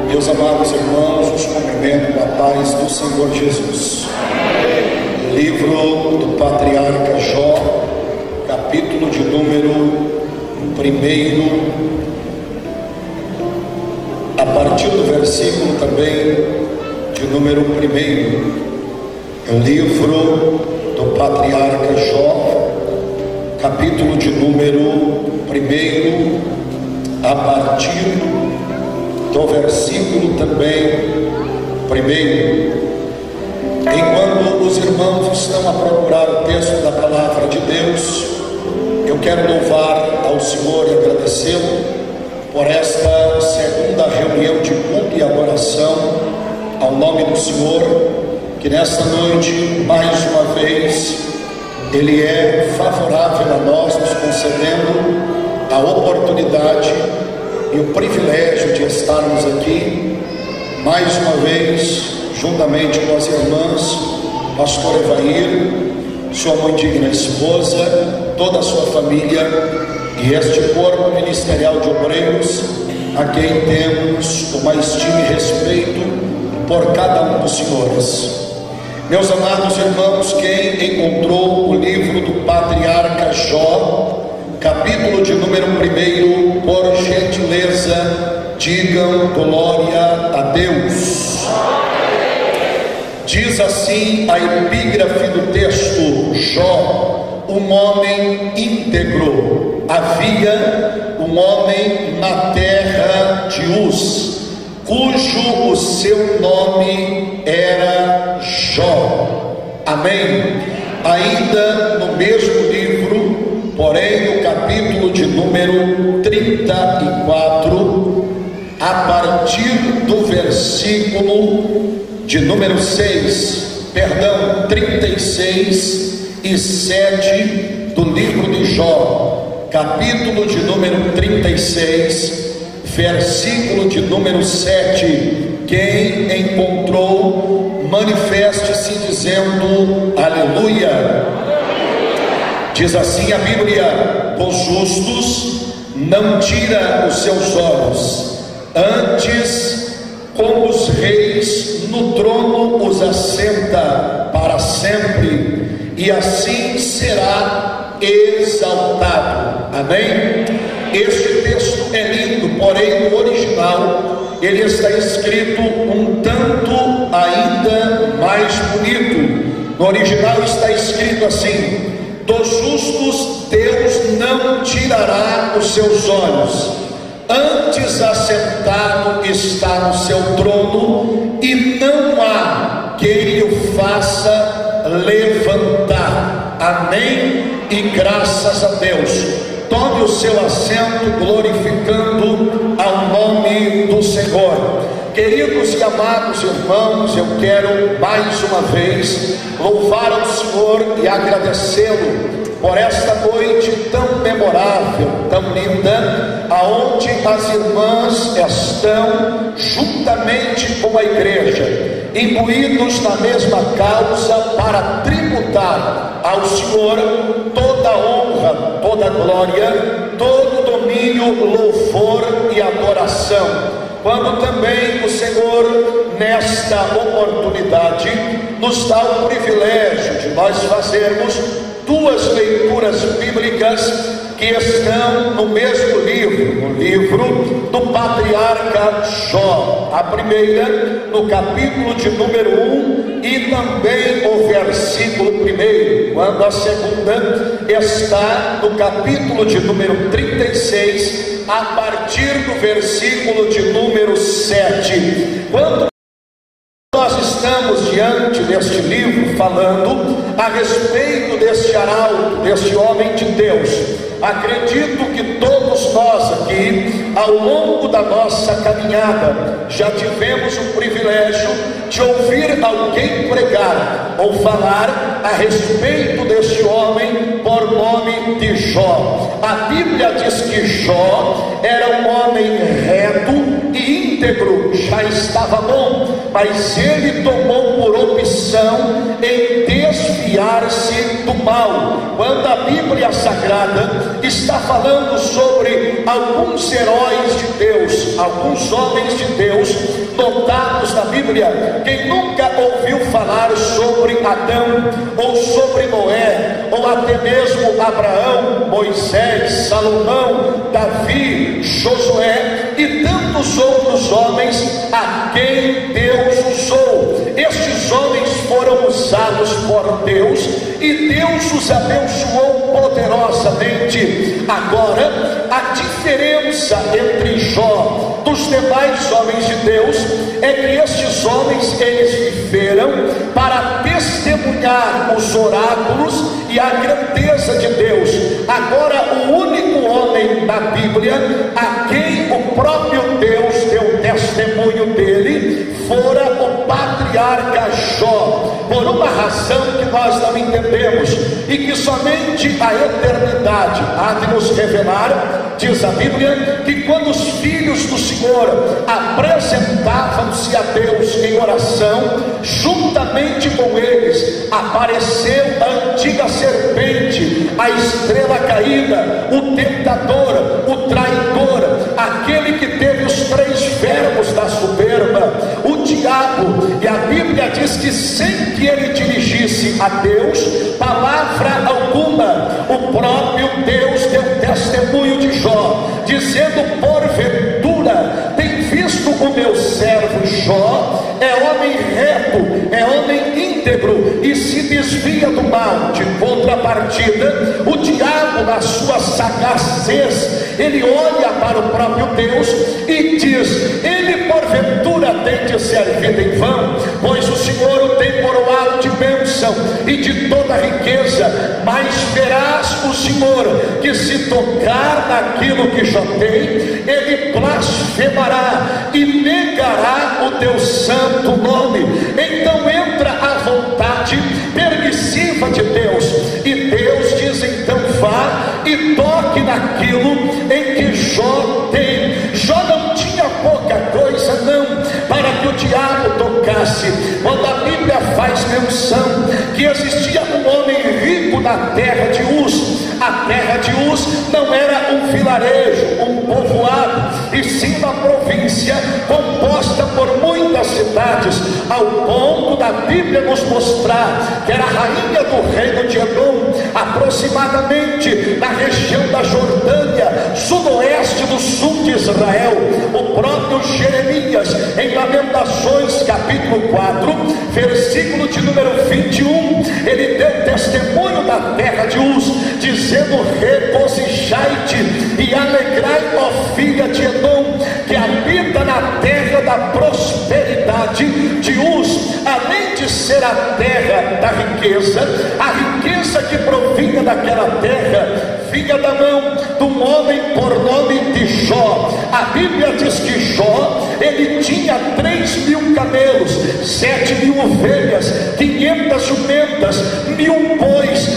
Meus amados irmãos, os cumprimento com a paz do Senhor Jesus. Livro do patriarca Jó, capítulo de número 1, a partir do versículo também de número 1. Livro do patriarca Jó, capítulo de número 1, a partir do versículo também 1. Enquanto os irmãos estão a procurar o texto da palavra de Deus, eu quero louvar ao Senhor e agradecê-lo por esta segunda reunião de culto e adoração ao nome do Senhor, que nesta noite, mais uma vez, Ele é favorável a nós, nos concedendo a oportunidade e o privilégio de estarmos aqui, mais uma vez, juntamente com as irmãs, pastor Evair, sua mãe digna esposa, toda a sua família e este corpo ministerial de obreiros, a quem temos o mais estima e respeito por cada um dos senhores. Meus amados irmãos, quem encontrou o livro do patriarca Jó, capítulo de número 1, por gentileza, digam glória a Deus. Diz assim a epígrafe do texto: Jó, um homem íntegro, havia um homem na terra de Uz, cujo o seu nome era Jó. Amém? Ainda no mesmo livro, porém no capítulo de número 34, a partir do versículo de número 36 e 7 do livro de Jó, capítulo de número 36, versículo de número 7. Quem encontrou, manifeste-se dizendo aleluia. Diz assim a Bíblia: dos justos não tira os seus olhos, antes como os reis no trono os assenta para sempre, e assim será exaltado. Amém? Este texto é lindo, porém no original ele está escrito um tanto ainda mais bonito. No original está escrito assim: dos justos Deus não tirará os seus olhos, antes assentado está no seu trono, e não há quem o faça levantar. Amém? E graças a Deus. Tome o seu assento, glorificando ao nome do Senhor. Queridos e amados irmãos, eu quero mais uma vez louvar ao Senhor e agradecê-lo por esta noite tão memorável, tão linda, aonde as irmãs estão juntamente com a igreja, imbuídos na mesma causa, para tributar ao Senhor toda a honra, toda a glória, todo o domínio, louvor e adoração. Quando também o Senhor, nesta oportunidade, nos dá o privilégio de nós fazermos duas leituras bíblicas que estão no mesmo livro, no livro do patriarca Jó. A primeira no capítulo de número 1 e também o versículo 1, quando a segunda está no capítulo de número 36, a partir do versículo de número 7. Quando nós estamos diante deste livro, falando a respeito deste arauto, deste homem de Deus, acredito que todos nós aqui, ao longo da nossa caminhada, já tivemos o privilégio de ouvir alguém pregar ou falar a respeito deste homem por nome de Jó. A Bíblia diz que Jó era um homem reto e íntegro, já estava bom. mas ele tomou por opção em desviar-se do mal. Quando a Bíblia Sagrada está falando sobre alguns heróis de Deus, alguns homens de Deus notados na Bíblia, quem nunca ouviu falar sobre Adão, ou sobre Noé, ou até mesmo Abraão, Moisés, Salomão, Davi, Josué e tantos outros homens a quem Deus usou. Estes homens foram usados por Deus e Deus os abençoou poderosamente. Agora, a diferença entre Jó dos demais homens de Deus é que estes homens, eles viveram para testemunhar os oráculos e a grandeza de Deus. Agora, o único homem na Bíblia a quem o próprio Deus deu testemunho dele fora o patriarca Jó, por uma razão que nós não entendemos e que somente a eternidade há de nos revelar. Diz a Bíblia que quando os filhos do Senhor apresentavam-se a Deus em oração, juntamente com eles apareceu a antiga serpente, a estrela caída, o tentador, o traidor, aquele que teve os 3 verbos da soberba, o diabo. E a Bíblia diz que sem que ele dirigisse a Deus palavra alguma, o próprio Deus deu testemunho de Jó, dizendo: porventura tem visto o meu servo Jó, é homem reto, é homem íntegro e se desvia do mal. De contrapartida, o diabo, na sua sagazez, ele olha para o próprio Deus e diz: ele porventura tem de servido em vão, pois o Senhor o tem coroado de bênção e de toda riqueza, mas verás o Senhor que se tocar naquilo que Jó tem, ele blasfemará e negará o teu santo nome. Então entra a vontade permissiva de Deus, e Deus diz: então vá e toque naquilo em que Jó tem. Jó não tinha pouca coisa não, para que o diabo tocasse. Quando a Bíblia faz menção que existia um homem rico na terra de Uz, a terra de Uz não era um vilarejo, um povoado, e sim uma província composta por muitas cidades, ao ponto da Bíblia nos mostrar que era a rainha do reino de Edom, aproximadamente na região da Jordânia, sudoeste do sul de Israel. O próprio Jeremias, em Lamentações capítulo 4, versículo de número 21, ele deu testemunho da terra de Uz, dizendo: regozijai-te e alegrai, ó filha de Edom, que habita na terra da prosperidade de Uz. Além de ser a terra da riqueza, a riqueza que provinha daquela terra vinha da mão de um homem por nome de Jó. A Bíblia diz que Jó, ele tinha 3.000 camelos, 7.000 ovelhas, 500 jumentas, 1.000 bois,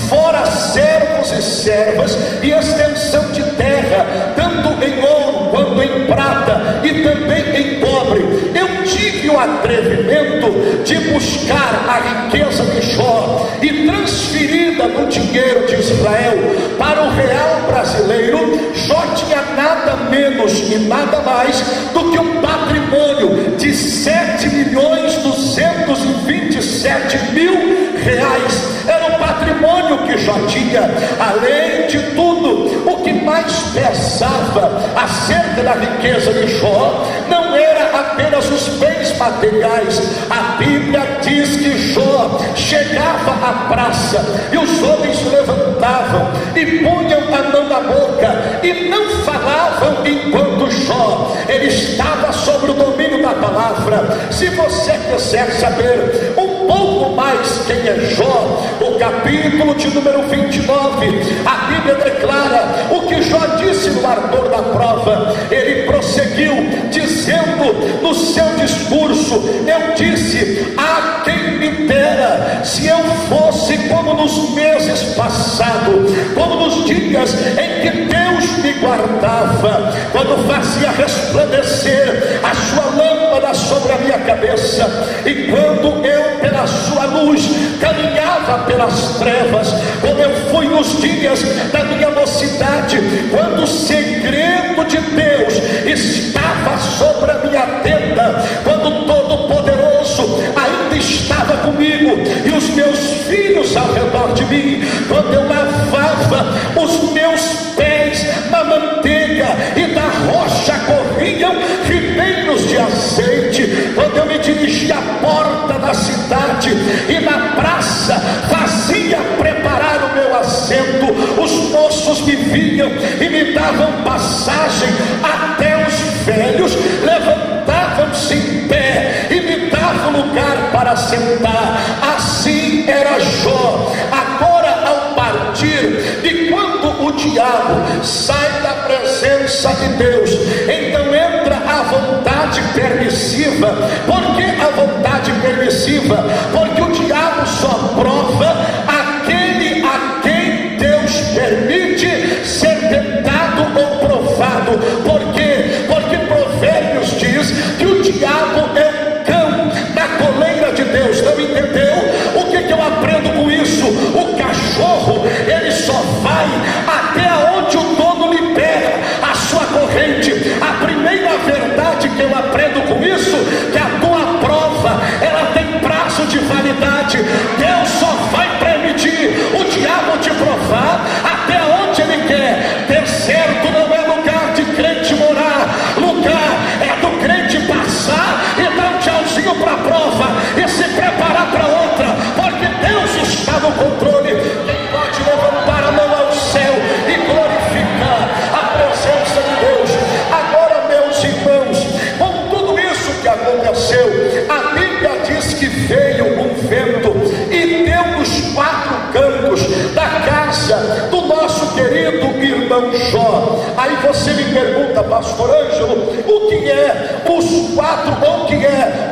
fora servos e servas e extensão de terra, tanto em ouro quanto em prata e também em cobre. Eu tive o atrevimento de buscar a riqueza de Jó e transferida no dinheiro de Israel para o real brasileiro. Jó tinha nada menos e nada mais do que um patrimônio de 7.227.000 reais. Era o patrimônio que Jó tinha. Além de tudo, o que mais pesava acerca da riqueza de Jó não era apenas os bens materiais. A Bíblia diz que Jó chegava à praça e os homens levantavam e punham a mão na boca e não falavam enquanto Jó ele estava sobre o domínio da palavra. Se você quiser saber um pouco mais quem é Jó, o capítulo de número 29, a Bíblia declara o que Jó disse no ardor da prova. Ele prosseguiu dizendo no seu discurso: eu disse, a quem me dera se eu fosse como nos meses passados, como nos dias em que Deus me guardava, quando fazia resplandecer a sua lâmpada sobre a minha cabeça, e quando eu, pela sua luz, caminhava pelas trevas, como eu fui nos dias da minha mocidade, quando o segredo de Deus estava sobre a minha tenda, quando o Todo-Poderoso ainda estava comigo, e os meus filhos ao redor de mim, quando eu lavava os meus pés na manteiga, e da rocha corriam ribeiros de azeite, quando eu me dirigia à porta da cidade, e na praça fazia preparar o meu assento, os moços me vinham e me davam passagem, até os velhos levantavam-se em pé e me davam lugar para sentar. Assim era Jó. Agora, ao partir, e quando o diabo sai da presença de Deus, então entra a vontade permissiva. Por que a vontade permissiva? Porque o diabo só prova aquele a quem Deus permite ser tentado ou provado. Por quê? Porque Provérbios diz que o diabo é um cão na coleira de Deus. Não entendeu? O que eu aprendo com isso? O cachorro, ele só vai até onde o dono libera a sua corrente. A primeira verdade que eu aprendo com isso, que a tua prova, ela tem prazo de validade. Deus só vai permitir o diabo te provar até onde ele quer. Deserto não é lugar de crente morar, lugar é do crente passar e dar um tchauzinho para a prova e se preparar para outra, porque Deus está no controle. Quem pode levantar a mão ao céu e glorificar a presença de Deus? Agora, meus irmãos, com tudo isso que aconteceu, a Bíblia diz que veio um vento e deu nos quatro cantos da casa do nosso querido irmão Jó. Aí você me pergunta, pastor Ângelo, o que é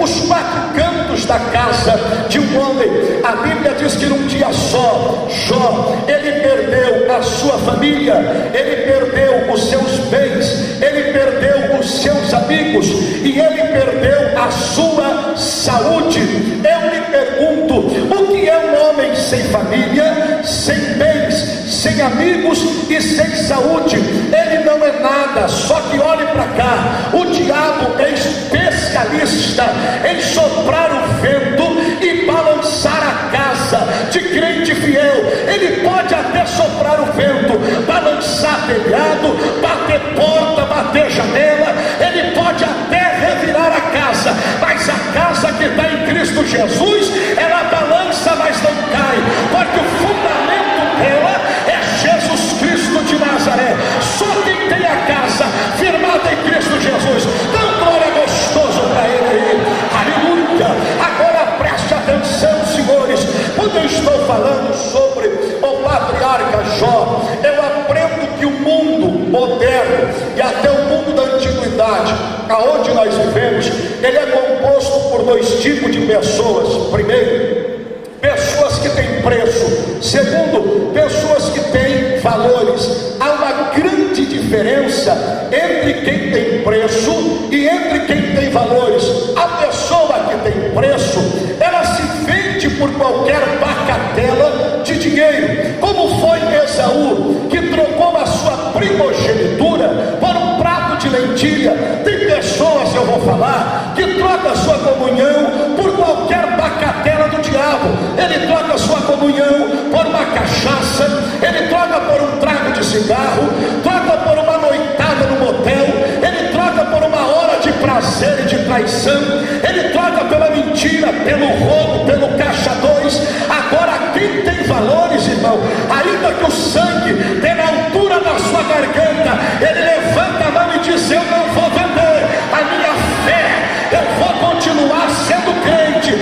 os quatro cantos da casa de um homem? A Bíblia diz que num dia só, Jó, ele perdeu a sua família, ele perdeu os seus bens, ele perdeu os seus amigos, e ele perdeu a sua saúde. Eu lhe pergunto, o que é um homem sem família, sem bens, sem amigos e sem saúde? Ele não é nada. Só que olhe para cá, o diabo é especialista em soprar o vento e balançar a casa de crente fiel. Ele pode até soprar o vento, balançar telhado, bater porta, bater janela, ele pode até revirar a casa, mas a casa que está em Cristo Jesus, ela balança, mas não cai, porque o fundamento dela é Jesus Cristo de Nazaré. Só quem tem a casa firmada em Cristo Jesus, dá glória gostoso para ele aí, aleluia. Agora preste atenção, senhores, quando eu estou falando sobre o patriarca Jó, eu aprendo que o mundo moderno e até o mundo da antiguidade, aonde nós vivemos, ele é composto por dois tipos de pessoas. Primeiro, pessoas que têm preço. Segundo, pessoas que têm valores. Há uma grande diferença entre quem tem preço e entre quem tem valores. A pessoa que tem preço, ela se vende por qualquer bacatela de dinheiro, como foi Esaú, que trocou a sua primogenitura por um prato de lentilha. Tem pessoas, eu vou falar, que trocam a sua comunhão por qualquer bacatela do diabo. Ele troca a sua comunhão por uma cachaça, ele troca por um trago de cigarro, troca por uma noitada no motel, ele troca por uma hora de prazer e de traição, ele troca pela mentira, pelo roubo, pelo caixa dois. Agora, quem tem valores, irmão, ainda que o sangue tenha na altura da sua garganta, ele levanta a mão e diz: eu não vou vender a minha fé, eu vou continuar sendo crente.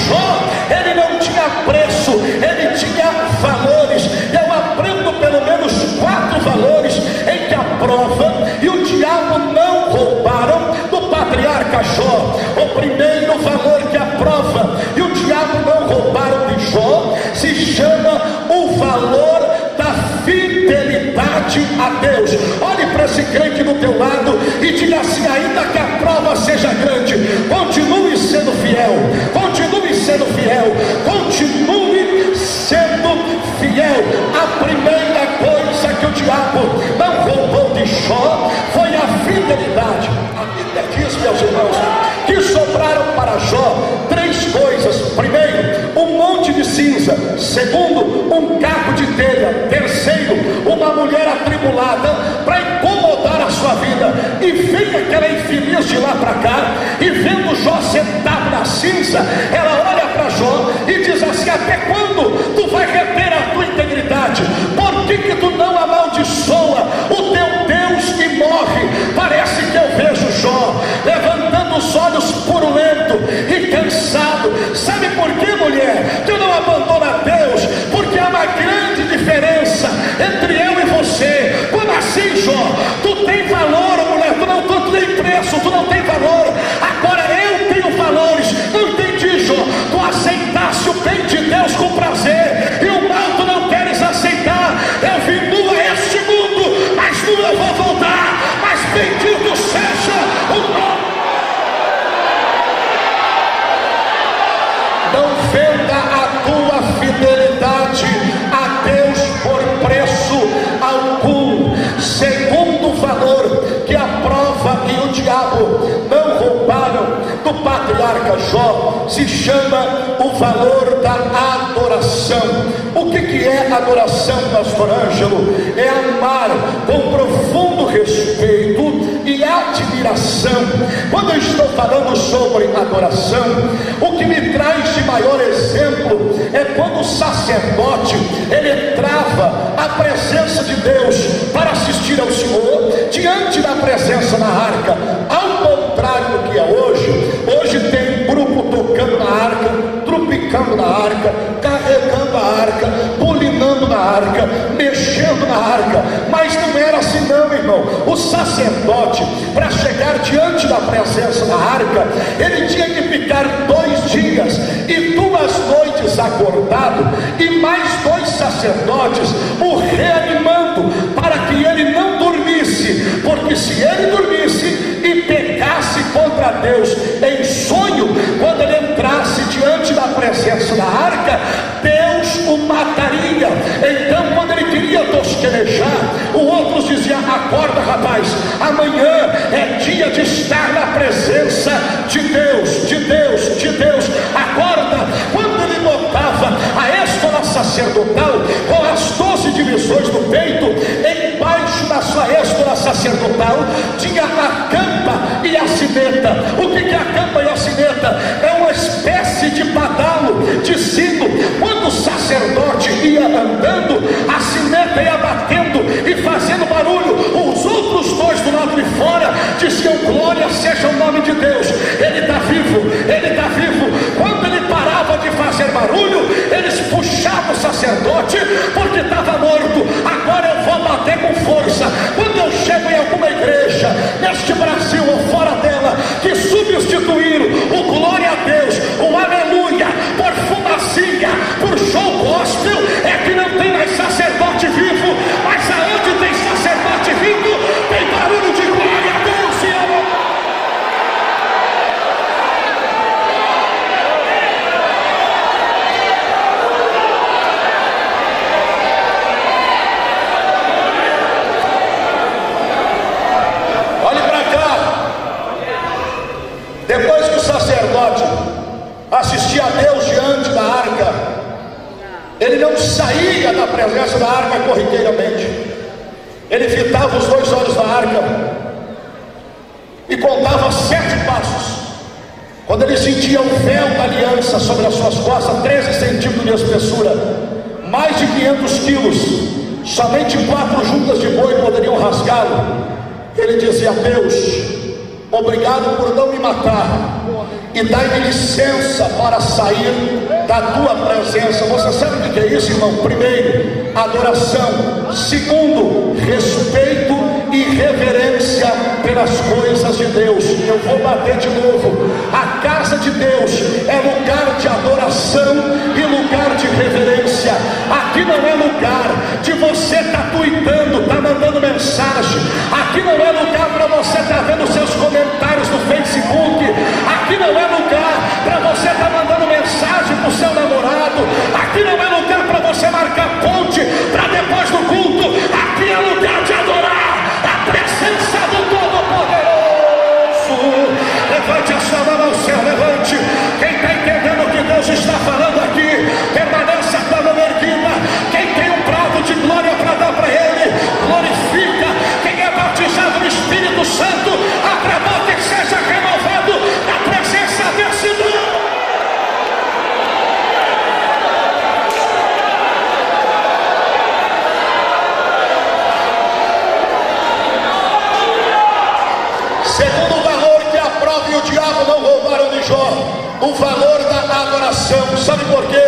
Jó, ele não tinha preço, ele tinha valores. Eu aprendo pelo menos quatro valores em que a prova e o diabo não roubaram do patriarca Jó. O primeiro valor que a prova e o diabo não roubaram de Jó se chama o valor da fidelidade a Deus. Olhe para esse crente do teu lado e diga assim: ainda que a prova seja grande, continue sendo fiel, continue sendo fiel, continue sendo fiel. A primeira coisa que o diabo não roubou de Jó foi a fidelidade. A Bíblia diz, meus irmãos, que sobraram para Jó três coisas: primeiro, um monte de cinza; segundo, um caco de telha; terceiro, uma mulher atribulada para incomodar a sua vida. E vem aquela infeliz de lá para cá, e vendo Jó sentado na cinza, ela olha para Jó e diz assim: até quando tu vai reter a tua integridade? Por que tu não amaldiçoa o teu Deus que morre? Parece que eu vejo Jó levantando os olhos purulento e cansado. Sabe por que, mulher? Tu não abandona Deus, porque há uma grande diferença entre eu e você. Como assim, Jó? Tu tem valor, mulher, tu tem preço, tu não tem valor. Agora eu tenho valores. Não entendi, Jó? Tu aceitaste o bem de Deus com prazer, e o mal tu não queres aceitar. Eu vim nua a este mundo, mas nua eu vou voltar. Mas bendito seja o nome. Não venda a tua fidelidade a Deus por preço algum. Segundo valor que a prova que o diabo não roubaram do patriarca Jó se chama o valor da adoração. O que é adoração, pastor Ângelo? É amar com profundo respeito e admiração. Quando eu estou falando sobre adoração, o que me traz de maior exemplo é quando o sacerdote ele entrava à presença de Deus para assistir ao Senhor diante da presença na arca. Ao contrário do que é hoje tem grupo tocando na arca, tropicando na arca, carregando a arca, bulinando na arca, mexendo na arca. Mas não era assim não, irmão. O sacerdote, para chegar diante da presença na arca, ele tinha que ficar 2 dias e 2 noites acordado, e mais 2 sacerdotes o reanimando, para que ele não dormisse, porque se ele dormisse e pecasse contra Deus em sonho, quando ele entrasse diante da presença da arca, Deus o mataria. Então, quando ele queria tosquenejar, os outros diziam: acorda, rapaz, amanhã é dia de estar na presença de Deus, de Deus, de Deus. Acorda. Quando ele botava a êstola sacerdotal com as 12 divisões do peito, embaixo da sua êstola sacerdotal tinha a campa e a sineta. O que é a campa e a sineta? É uma espécie de badalo, de sino. Quando o sacerdote ia andando, a sineta ia batendo e fazendo barulho. Os outros 2 do lado de fora diziam: glória seja o nome de Deus, ele está vivo, ele está vivo. Quando ele parava de fazer barulho, eles puxavam o sacerdote, porque estava morto. Agora eu vou bater com força. Quando eu chego em alguma igreja, neste Brasil ou fora dela, que substituíram o glória a Deus, o aleluia, por fumacinha, por show gospel, é que não tem mais sacerdote vivo. Mas aonde tem sacerdote vivo, tem barulho de glória a Deus e amor. Olhe para cá. Depois que o sacerdote assistia a Deus diante da arca, ele não saía da presença da arca corriqueiramente. Ele fitava os 2 olhos da arca e contava 7 passos. Quando ele sentia o véu da aliança sobre as suas costas, 13 centímetros de espessura, mais de 500 quilos, somente 4 juntas de boi poderiam rasgá-lo. Ele dizia: Deus, obrigado por não me matar, e dai-me licença para sair da tua presença. Você sabe o que é isso, irmão? Primeiro, adoração. Segundo, respeito e reverência pelas coisas de Deus. Eu vou bater de novo. A casa de Deus é lugar de adoração e lugar de reverência. Aqui não é lugar de você estar tuitando, estar mandando mensagem. Aqui não é lugar para você estar vendo seus comentários no Facebook. Aqui não é lugar para você o valor da adoração. Sabe por quê?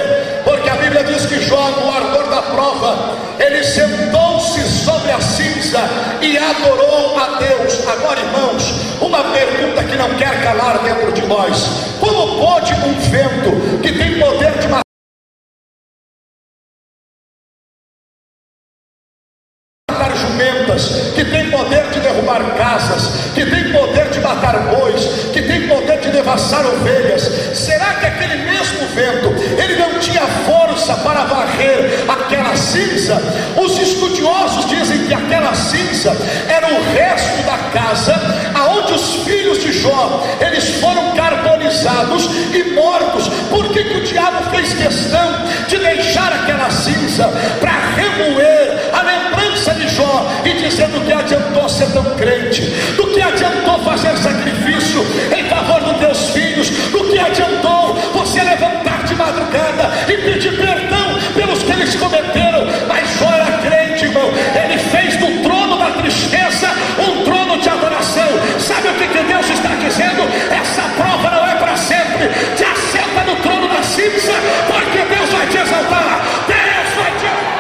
Porque a Bíblia diz que Jó, no ardor da prova, ele sentou-se sobre a cinza e adorou a Deus. Agora, irmãos, uma pergunta que não quer calar dentro de nós: como pode um vento que tem poder de matar jumentas, que tem poder de derrubar casas, que tem poder de matar bois, que tem poder de devassar ovelhas, será que aquele mesmo vento, ele não tinha força para varrer aquela cinza? Os estudiosos dizem que aquela cinza era o resto da casa aonde os filhos de Jó, eles foram carbonizados e mortos. Por que que o diabo fez questão de deixar aquela cinza? Para remoer a lembrança de Jó e dizer: do que adiantou ser tão crente, do que adiantou fazer sacrifício em favor dos teus filhos, do que adiantou você levantar de madrugada e pedir perdão pelos que eles cometeram. Mas Jó era crente, irmão. Ele fez do trono da tristeza um trono de adoração. Sabe o que Deus está dizendo? Essa prova não é para sempre. Te assenta no trono da cinza, porque Deus vai te exaltar. Deus vai te exaltar.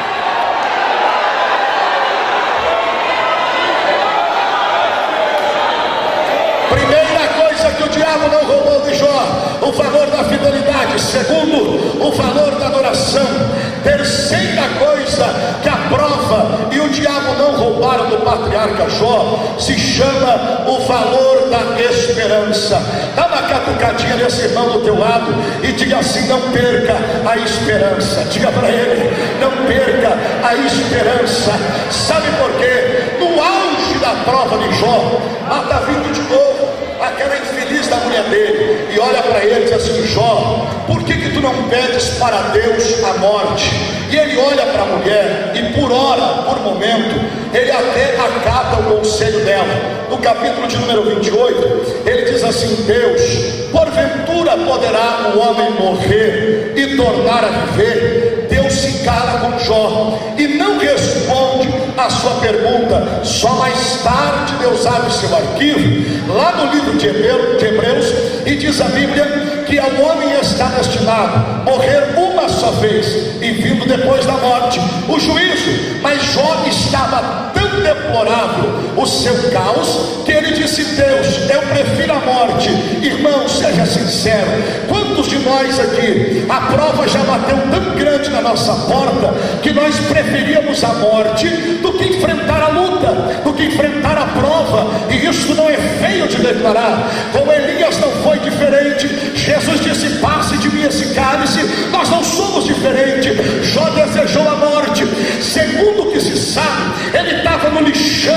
Primeira coisa que o diabo não roubou de Jó: o valor da fidelidade. Segundo, o valor da adoração. Terceira coisa que a prova e o diabo não roubaram do patriarca Jó se chama o valor da esperança. Dá uma catucadinha nesse irmão do teu lado e diga assim: não perca a esperança. Diga para ele: não perca a esperança. Sabe por quê? No auge da prova de Jó, está vindo de novo aquela infeliz da mulher dele e olha para ele e diz assim: Jó, por que tu não pedes para Deus a morte? E ele olha para a mulher e por hora, por momento, ele até acata o conselho dela. No capítulo de número 28, ele diz assim: Deus, porventura poderá o homem morrer e tornar a viver? Deus se cala com Jó e não responde a sua pergunta. Só mais tarde Deus abre seu arquivo lá no livro de Hebreus e diz a Bíblia que ao homem está destinado morrer uma só vez e vindo depois da morte o juízo. Mas Jó estava tão deplorável o seu caos que ele disse: Deus, eu prefiro a morte. Irmão, seja sincero, quantos de nós aqui a prova já bateu tão grande na nossa porta que nós preferíamos a morte do que enfrentar a luta, do que enfrentar a prova? E isso não é feio de declarar. Com Elias não foi diferente. Jesus disse: passe de mim esse cálice. Nós não somos diferentes. Jó desejou a morte. Segundo o que se sabe, ele estava no lixão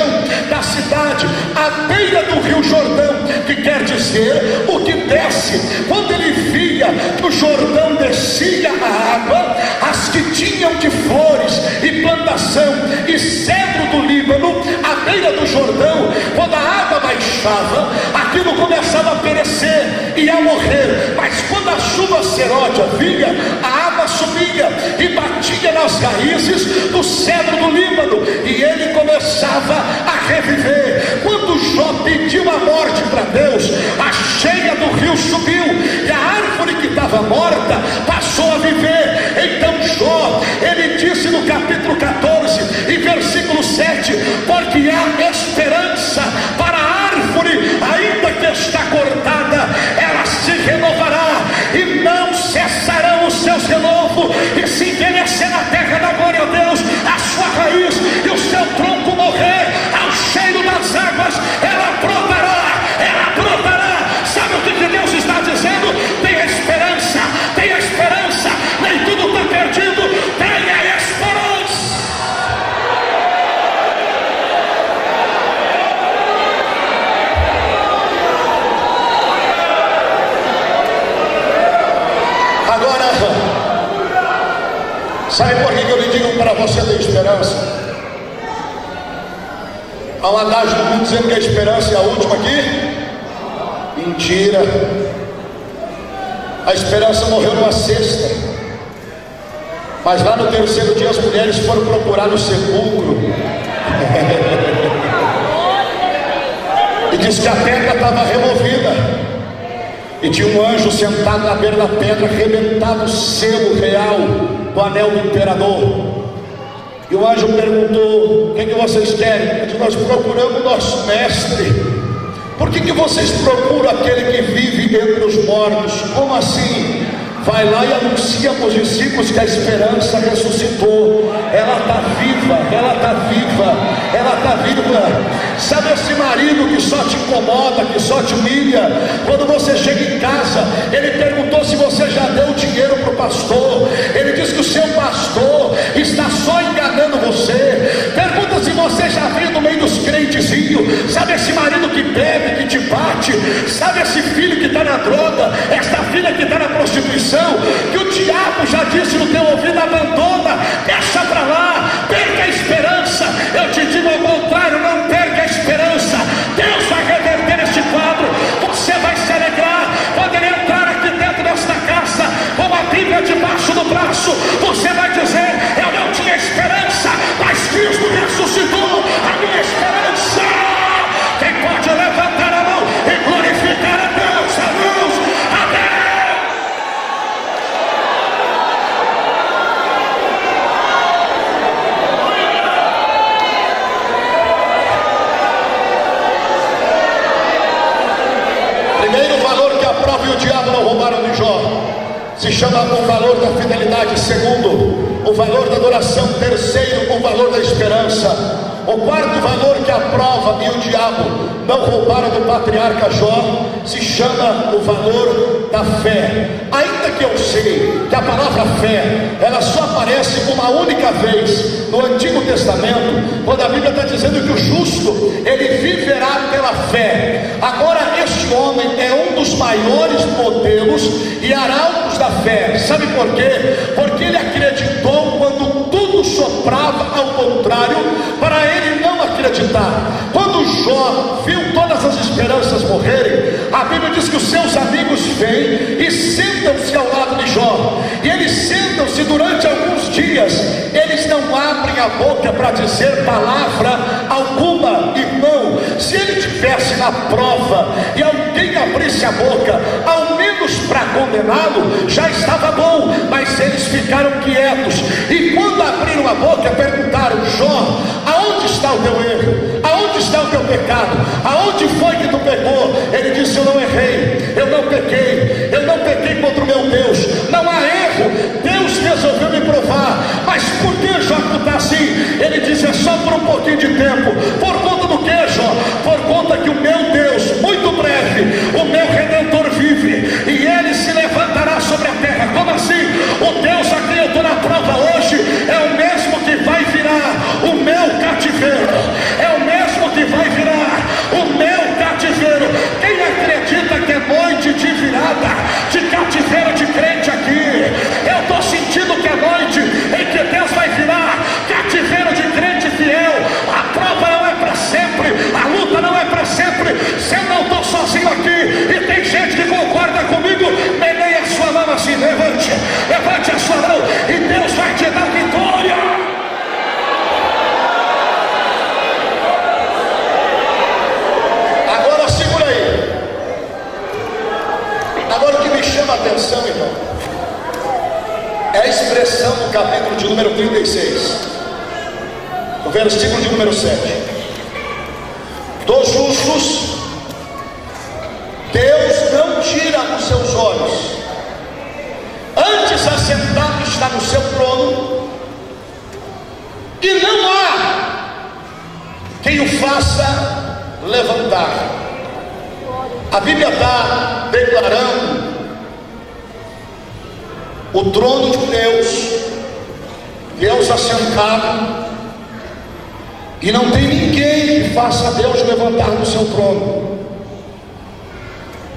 da cidade, à beira do rio Jordão, que quer dizer o que desce. Quando ele via que o Jordão descia a água, as que tinham de flores e plantação e cedro do Líbano à beira do Jordão, quando a água baixava, aquilo começava a perecer e a morrer. Mas quando a chuva seródia vinha, a água subia e batia nas raízes do cedro do Líbano e ele começava a reviver. Quando Jó pediu a morte para Deus, a cheia do rio subiu e a árvore que estava morta passou a viver. Então Jó, ele disse no capítulo 14 e versículo 7: porque há esperança para a árvore, ainda que está cortada, ela se renovará e não cessarão os seus renovos, e se envelhecer na terra da glória a Deus, a sua raiz e o seu tronco morrer, ao cheiro das águas ela brotará, ela brotará. Sabe o que Deus está dizendo? Tenha esperança, tenha esperança, nem tudo está perdido, tenha esperança. Agora, sabe por que eu lhe digo para você ter esperança? Há um adágio do mundo dizendo que a esperança é a última aqui. Mentira. A esperança morreu numa sexta, mas lá no terceiro dia as mulheres foram procurar no sepulcro e diz que a pedra estava removida. e tinha um anjo sentado na beira da pedra, arrebentado o selo real do anel do imperador. E o anjo perguntou: o que vocês querem? Ele disse: nós procuramos o nosso mestre. Por que vocês procuram aquele que vive entre os mortos? Como assim? Vai lá e anuncia para os discípulos que a esperança ressuscitou. Ela está viva, ela está viva, ela está viva. Sabe esse marido que só te incomoda, que só te humilha? Quando você chega em casa, ele perguntou se você já deu dinheiro para o pastor. Ele diz que o seu pastor está só enganando você. Pergunta se você já viu no meio dos crentezinhos. Sabe esse marido que bebe, que te bate? Sabe esse filho que está na droga? Essa filha que está na prostituição? Que o diabo já disse no teu ouvido: abandona, deixa para lá, perca a esperança. Eu te digo ao contrário: não perca a esperança. Deus vai reverter este quadro. Você vai se alegrar quando ele entrar aqui dentro desta casa com a Bíblia debaixo do braço. Você vai dizer: eu não tinha esperança, mas Cristo ressuscitou a minha esperança. Quem pode levantar a mão e glorificar a Deus? A Deus, a Deus. E o diabo não roubaram de Jó. Se chama o valor da fidelidade. Segundo, o valor da adoração. Terceiro, o valor da esperança. O quarto valor que a prova e o diabo não roubaram do patriarca Jó se chama o valor da fé. Ainda que eu sei que a palavra fé, ela só aparece uma única vez no Antigo Testamento, quando a Bíblia está dizendo que o justo, ele viverá pela fé. Agora, este homem é um dos maiores modelos e arautos da fé. Sabe por quê? Porque ele acreditou quando tudo soprava ao contrário, para ele não acreditar. Quando Jó viu todas as esperanças morrerem, a Bíblia diz que os seus amigos vêm e sentam-se ao lado de Jó, e eles sentam-se durante alguns dias. Eles não abrem a boca para dizer palavra alguma. Irmão, se ele tivesse na prova e alguém abrisse a boca, ao menos para condená-lo, já estava bom. Mas eles ficaram quietos, e quando abriram a boca, perguntaram: Jó, aonde está o teu erro? Aonde está o teu pecado? Aonde foi que tu pecou? Ele disse: eu não errei, eu não pequei contra o meu Deus. Não há erro, Deus resolveu me provar. Mas por que, Jó, tu está assim? Ele disse: é só por um pouquinho de tempo. Por conta do que, Jó? Por conta que o meu Deus, muito breve, o meu Redentor vive, e ele se levantará sobre a terra. Como assim? O Deus a quem eu estou na prova hoje é o mesmo que vai virar o meu cativeiro, é o mesmo que vai virar o meu cativeiro. Quem acredita que é noite de virada, de cativeiro de crente aqui? Eu estou sentindo que é noite em que Deus vai virar cativeiro de crente fiel. A prova não é para sempre, a luta não é para sempre. Se eu não estou sozinho aqui e tem gente que concorda comigo, meneie a sua mão assim, levante a sua mão, e Deus vai te dar vitória. Agora segura aí. Agora o que me chama a atenção, irmão, é a expressão do capítulo de número 36, o versículo de número 7. Dos justos Deus não tira os seus olhos, antes assentado está no seu trono, e não há quem o faça levantar. A Bíblia está declarando o trono de Deus, Deus assentado, e não tem ninguém que faça Deus levantar do seu trono.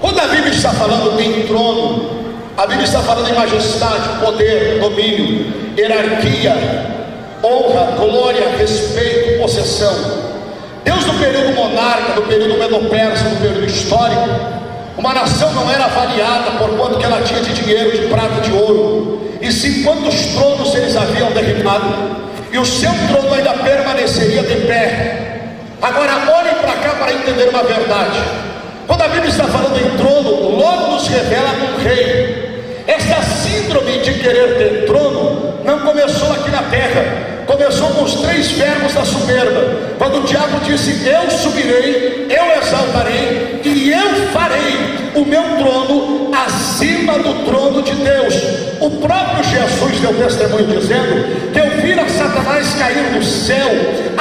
Quando a Bíblia está falando em trono, a Bíblia está falando em majestade, poder, domínio, hierarquia, honra, glória, respeito, possessão. Deus, no período monarca, no período medo-persa, no período histórico, uma nação não era avaliada por quanto que ela tinha de dinheiro, de prata, de ouro, e sim quantos tronos eles haviam derribado, e o seu trono ainda permaneceria de pé. Agora olhem para cá para entender uma verdade. Quando a Bíblia está falando em trono, logo nos rei. Esta síndrome de querer ter trono não começou aqui na terra. Começou com os 3 verbos da soberba, quando o diabo disse: eu subirei, eu exaltarei e eu farei o meu trono acima do trono de Deus. O próprio Jesus deu testemunho dizendo que eu vira Satanás cair do céu,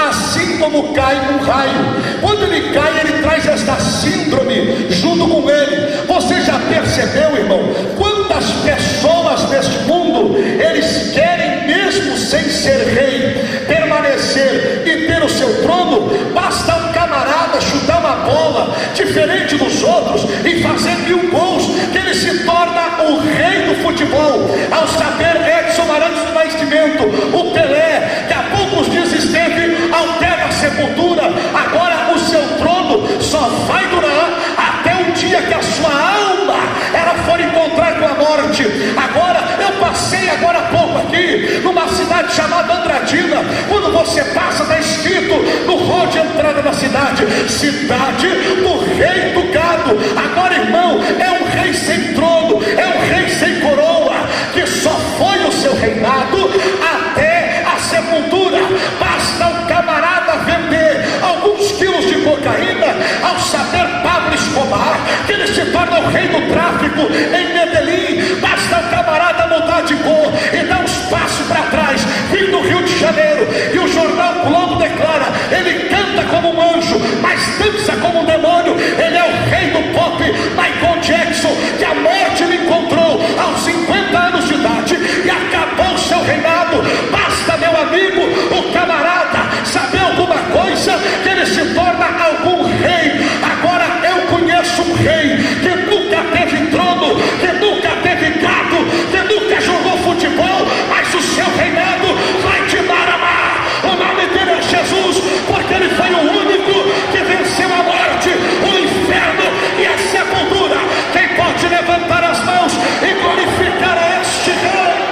assim como cai um raio. Quando ele cai, ele traz esta síndrome junto com ele. Você já percebeu, irmão, quantas pessoas neste mundo eles querem, mesmo sem ser rei, permanecer e ter o seu trono? Basta um camarada chutar uma bola diferente dos outros e fazer 1000 gols, que ele se torna o rei do futebol. Ao saber Edson Arantes do Nascimento, o Pelé, que há poucos dias esteve ao pé da sepultura, agora o seu trono só vai durar até o dia que a sua alma ela for encontrar com a morte. Agora, eu passei agora há pouco aqui numa cidade chamada Andradina. Quando você passa, está escrito no hall de entrada da cidade: cidade do rei do gado. Agora, irmão, é um rei sem trono, é um rei sem coroa, que só foi o seu reinado até a sepultura. Basta um camarada vender alguns quilos de cocaína, ao saber Pablo Escobar que ele se torna o rei do tráfico em Medellín. Basta um camarada mudar de cor e dar uns passos para trás, vir do Rio de Janeiro, e o jornal Globo declara: ele canta como um anjo, mas dança como um demônio. Ele é o rei do pop, Michael Jackson, que a morte lhe encontrou aos 50 anos de idade e acabou o seu reinado. Basta, meu amigo, o camarada saber alguma coisa, que ele se torna algum rei. Agora, eu conheço um rei que nunca teve trono, que nunca teve gado, que nunca jogou futebol, mas o seu reinado vai te dar amar. O nome dele é Jesus, porque ele foi o único que venceu a morte, o inferno e a sepultura. Quem pode levantar as mãos e glorificar a este rei?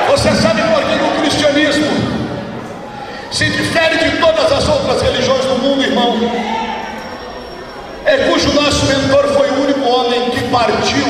Você sabe por que o cristianismo se difere de todas as outras religiões do mundo, irmão? É cujo nosso mentor foi o único homem que partiu,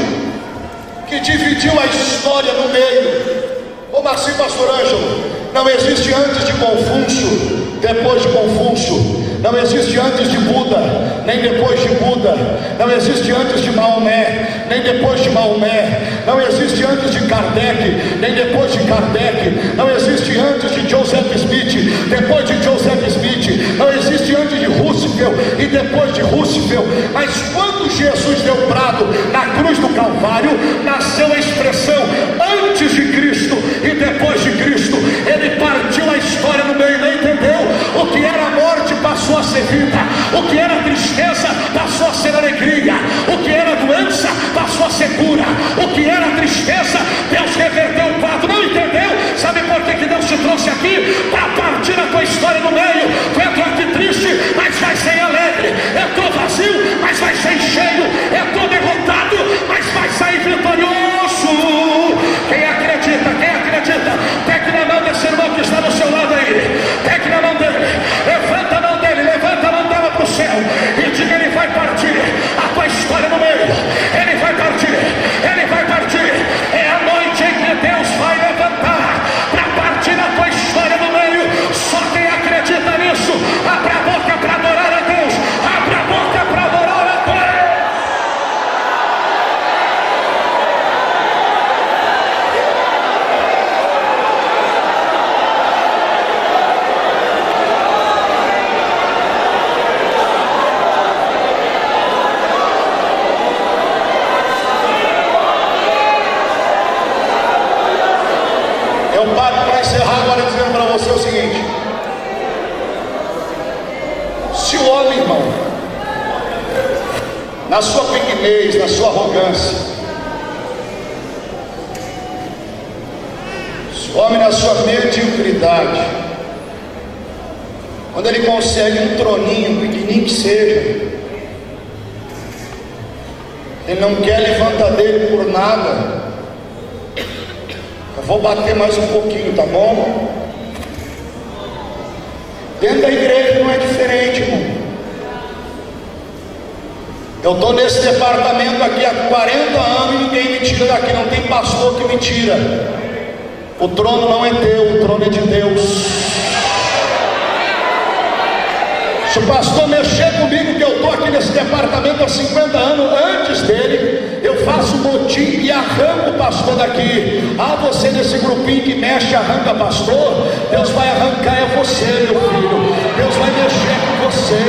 que dividiu a história no meio. Como assim, pastor Ângelo? Não existe antes de Confúcio, depois de Confúcio. Não existe antes de Buda, nem depois de Buda. Não existe antes de Maomé, nem depois de Maomé. Não existe antes de Kardec, nem depois de Kardec. Não existe antes de Joseph Smith, depois de Joseph Smith. Não existe antes de Roosevelt e depois de Roosevelt. Mas quando Jesus deu brado na cruz do Calvário, nasceu a expressão antes de Cristo e depois de Cristo. Ele partiu a história no meio, não entendeu? O que era morte passou a ser vida, o que era tristeza passou a ser alegria, o que era doença passou a ser cura, o que era tristeza, Deus reverteu o quadro. Não entendeu? Sabe por que Deus te trouxe aqui? Para partir a tua história no meio. Tu entrou aqui triste, mas vai ser alegre. Entrou vazio, mas vai ser cheio. Entrou derrotado, mas vai sair vitorioso. Quem acredita? Quem acredita? Pegue na mão desse irmão que está do seu lado aí. Pegue na mão dele, levanta a mão dele, levanta a mão dela para o céu e diga: ele vai partir a tua história no meio. Ele vai partir, ele vai partir. É a noite em que Deus vai levantar para partir a tua história no meio. Só quem acredita nisso, abra a boca para adorar a Deus. Abra a boca para adorar a Deus. Eu paro para encerrar agora dizendo para você o seguinte: se o homem, irmão, na sua pequenez, na sua arrogância, se o homem na sua mediocridade, quando ele consegue um troninho, pequenininho que seja, ele não quer levantar dele por nada. Eu vou bater mais um pouquinho, tá bom? Dentro da igreja não é diferente, irmão. Eu estou nesse departamento aqui há 40 anos e ninguém me tira daqui, não tem pastor que me tira. O trono não é teu, o trono é de Deus. Se o pastor mexer comigo, que eu estou aqui nesse departamento há 50 anos, antes dele, eu faço motim e arranco o pastor daqui. Ah, você nesse grupinho que mexe, arranca pastor, Deus vai arrancar é você, meu filho. Deus vai mexer com você.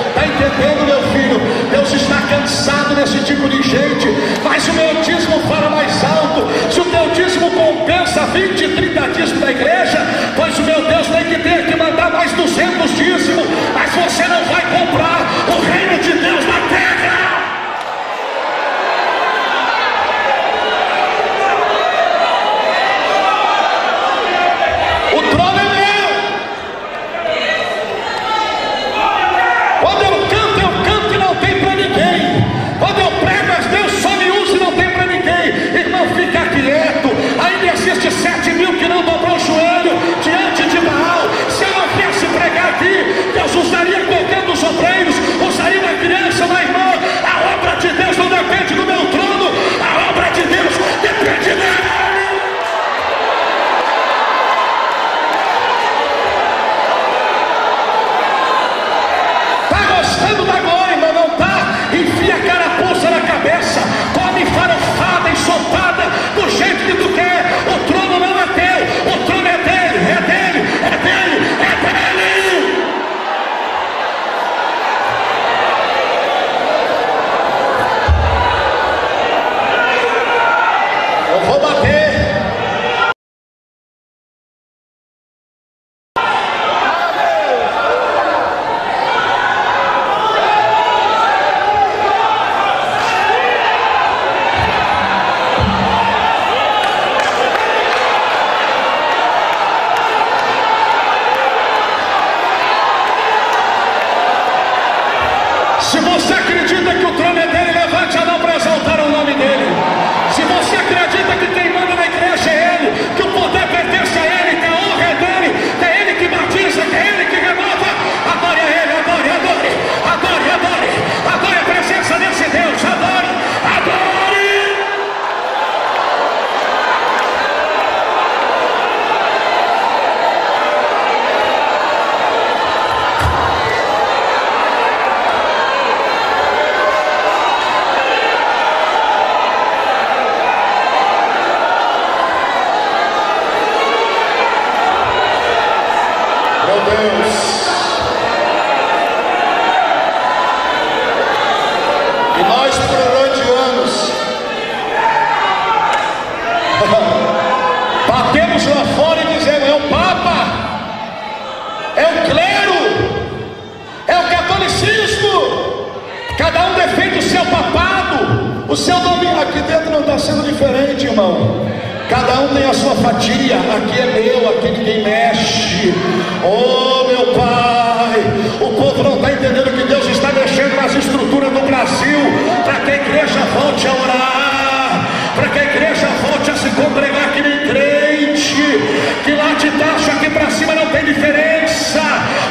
Está entendendo, meu filho? Deus está cansado desse tipo de gente. Mas o meu dízimo fala mais alto. Se o teu dízimo compensa 20, 30 dízimos da igreja, pois o meu Deus tem que ter que mandar mais 200 dízimos. Mas você não vai comprar o reino de Deus na terra. O trono é meu. Quando eu canto e não tem para ninguém. Quando eu prego, Deus só me usa e não tem para ninguém. Irmão, fica quieto. Ainda existe 7 mil que não dobrou o joelho diante de Baal. Se eu não viesse pregar aqui, Deus usaria qualquer dos obreiros, usaria uma criança, uma irmã. A obra de Deus não depende do meu trono, a obra de Deus depende dele. Tá gostando da glória, mas não tá? Enfia a carapuça na cabeça, come farofada, ensopada, do jeito que tu quer. O trono não é teu, o trono é dele, é dele, é dele, é dele. Eu vou bater. Se você acredita que o trono é dele, levante a mão para exaltar o nome dele. Se você acredita que quem manda na igreja é ele, que o poder pertence a ele, que a honra é dele, que é ele que batiza, que é ele que renova, adore a ele, adore, adore, adore, adore, adore a presença desse Deus, adore, adore. Meu Deus. E nós durante anos batemos lá fora e dizemos: é o Papa, é o clero, é o catolicismo. Cada um defende o seu papado, o seu nome. Aqui dentro não está sendo diferente, irmão. Cada um tem a sua fatia. Aqui é meu, aqui ninguém mexe. Oh, meu Pai, o povo não está entendendo que Deus está mexendo nas estruturas do Brasil, para que a igreja volte a orar, para que a igreja volte a se congregar que nem crente, que lá de baixo aqui para cima não tem diferença.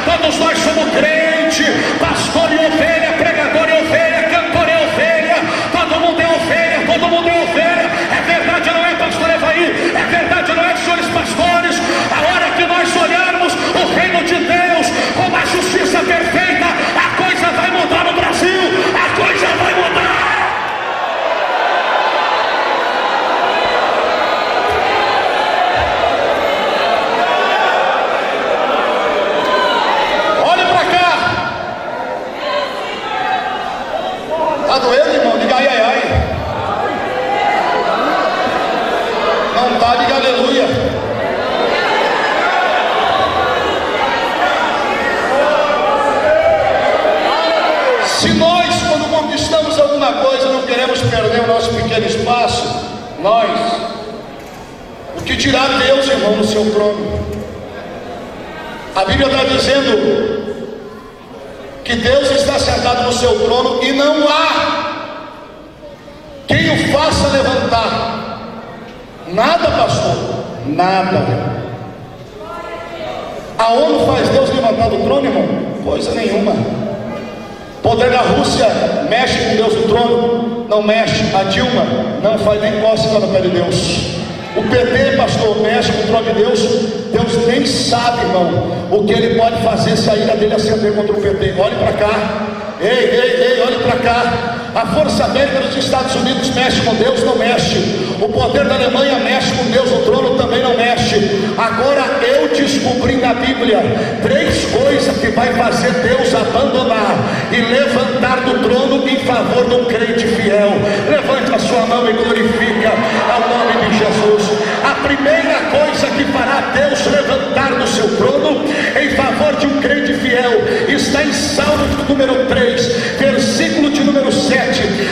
Todos nós somos crente, pastor e ovelha, pregador e ovelha, cantor e ovelha, todo mundo é ovelha, todo mundo é ovelha. É verdade, não é, pastor Evaí? É verdade, não é, senhores pastores? A hora que nós olharmos o reino de Deus com a justiça perfeita, a coisa vai mudar no Brasil, a coisa vai mudar. Olha pra cá. Tá doendo, irmão? Diga ai, ai, ai. Não tá, diga aleluia. Se nós, quando conquistamos alguma coisa, não queremos perder o nosso pequeno espaço, o que dirá Deus, irmão, no seu trono? A Bíblia está dizendo que Deus está sentado no seu trono e não há quem o faça levantar. Nada, pastor, nada. A ONU faz Deus levantar do trono, irmão? Coisa nenhuma. Poder da Rússia mexe com Deus no trono? Não mexe. A Dilma não faz nem cócega no pé de Deus. O PT, pastor, mexe com o trono de Deus. Deus nem sabe, irmão, o que ele pode fazer se a ira dele acender contra o PT. Olhe para cá. Ei, olhe para cá. A Força Aérea dos Estados Unidos mexe com Deus? Não mexe. O poder da Alemanha mexe com Deus no trono? Também não mexe. Agora eu descobri na Bíblia 3 coisas que vai fazer Deus abandonar e levantar do trono em favor de um crente fiel. Levante a sua mão e glorifica ao nome de Jesus. A primeira coisa que fará Deus levantar do seu trono em favor de um crente fiel está em Salmo número 3, versículo de número 7.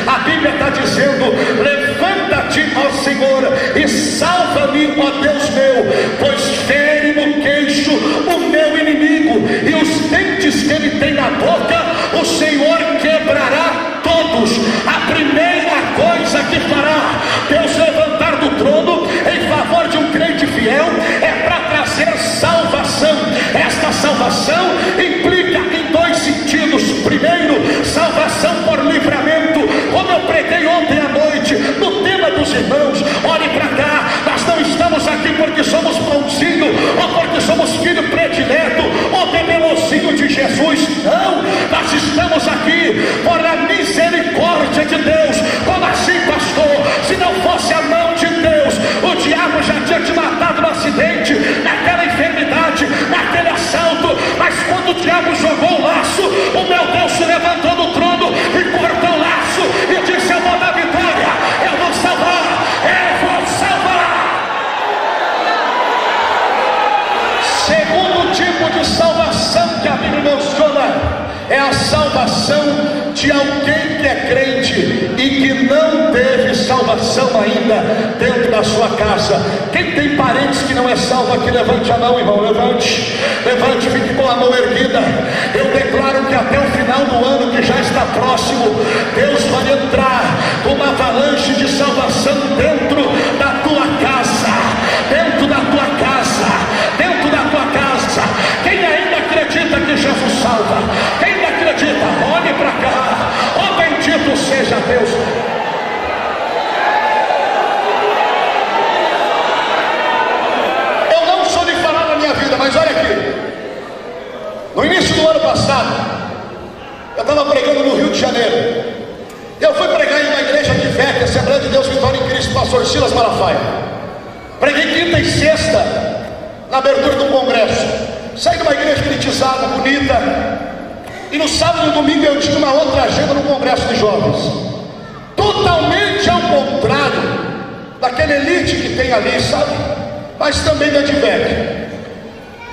A Bíblia está dizendo: levanta-te, ó Senhor, e salva-me, ó Deus meu, pois fere no queixo o meu inimigo, e os dentes que ele tem na boca o Senhor quebrará todos. A primeira coisa que fará Deus levantar do trono em favor de um crente fiel é para trazer salvação. Esta salvação implica em 2 sentidos. Primeiro, salvação por livramento. Como eu preguei ontem à noite no tema dos irmãos, olhe para cá, nós não estamos aqui porque somos pãozinho, ou porque somos filho predileto, ou bebelozinho de Jesus. Não, nós estamos aqui por a misericórdia de Deus. Como assim, pastor? Se não fosse a mão de Deus, o diabo já tinha te matado no acidente, naquela enfermidade, naquele assalto. Mas quando o diabo jogou o laço, o meu Deus se levantou do trono e cortou o laço e disse: eu vou dar vitória, eu vou salvar, eu vou salvar. Segundo tipo de salvação que a Bíblia menciona é a salvação de alguém que é crente e que não teve salvação ainda dentro da sua casa. Quem tem parentes que não é salvo aqui, levante a mão, irmão, levante, fique com a mão erguida. Eu declaro que até o final do ano, que já está próximo, Deus vai entrar com uma avalanche de salvação dentro da tua casa, dentro da tua casa, dentro da tua casa. Quem ainda acredita que Jesus salva? Quem ainda acredita? Olhe para cá. Oh, bendito seja Deus. Eu não sou de falar na minha vida, mas olha aqui. No início do ano passado, eu estava pregando no Rio de Janeiro. Eu fui pregar em uma igreja de fé, que é a Assembleia de Deus Vitória em Cristo, pastor Silas Malafaia. Preguei quinta e sexta na abertura do congresso. Saí de uma igreja elitizada, bonita. E no sábado e no domingo eu tinha uma outra agenda no congresso de jovens, totalmente ao contrário daquele elite que tem ali, sabe? Mas também da Advec.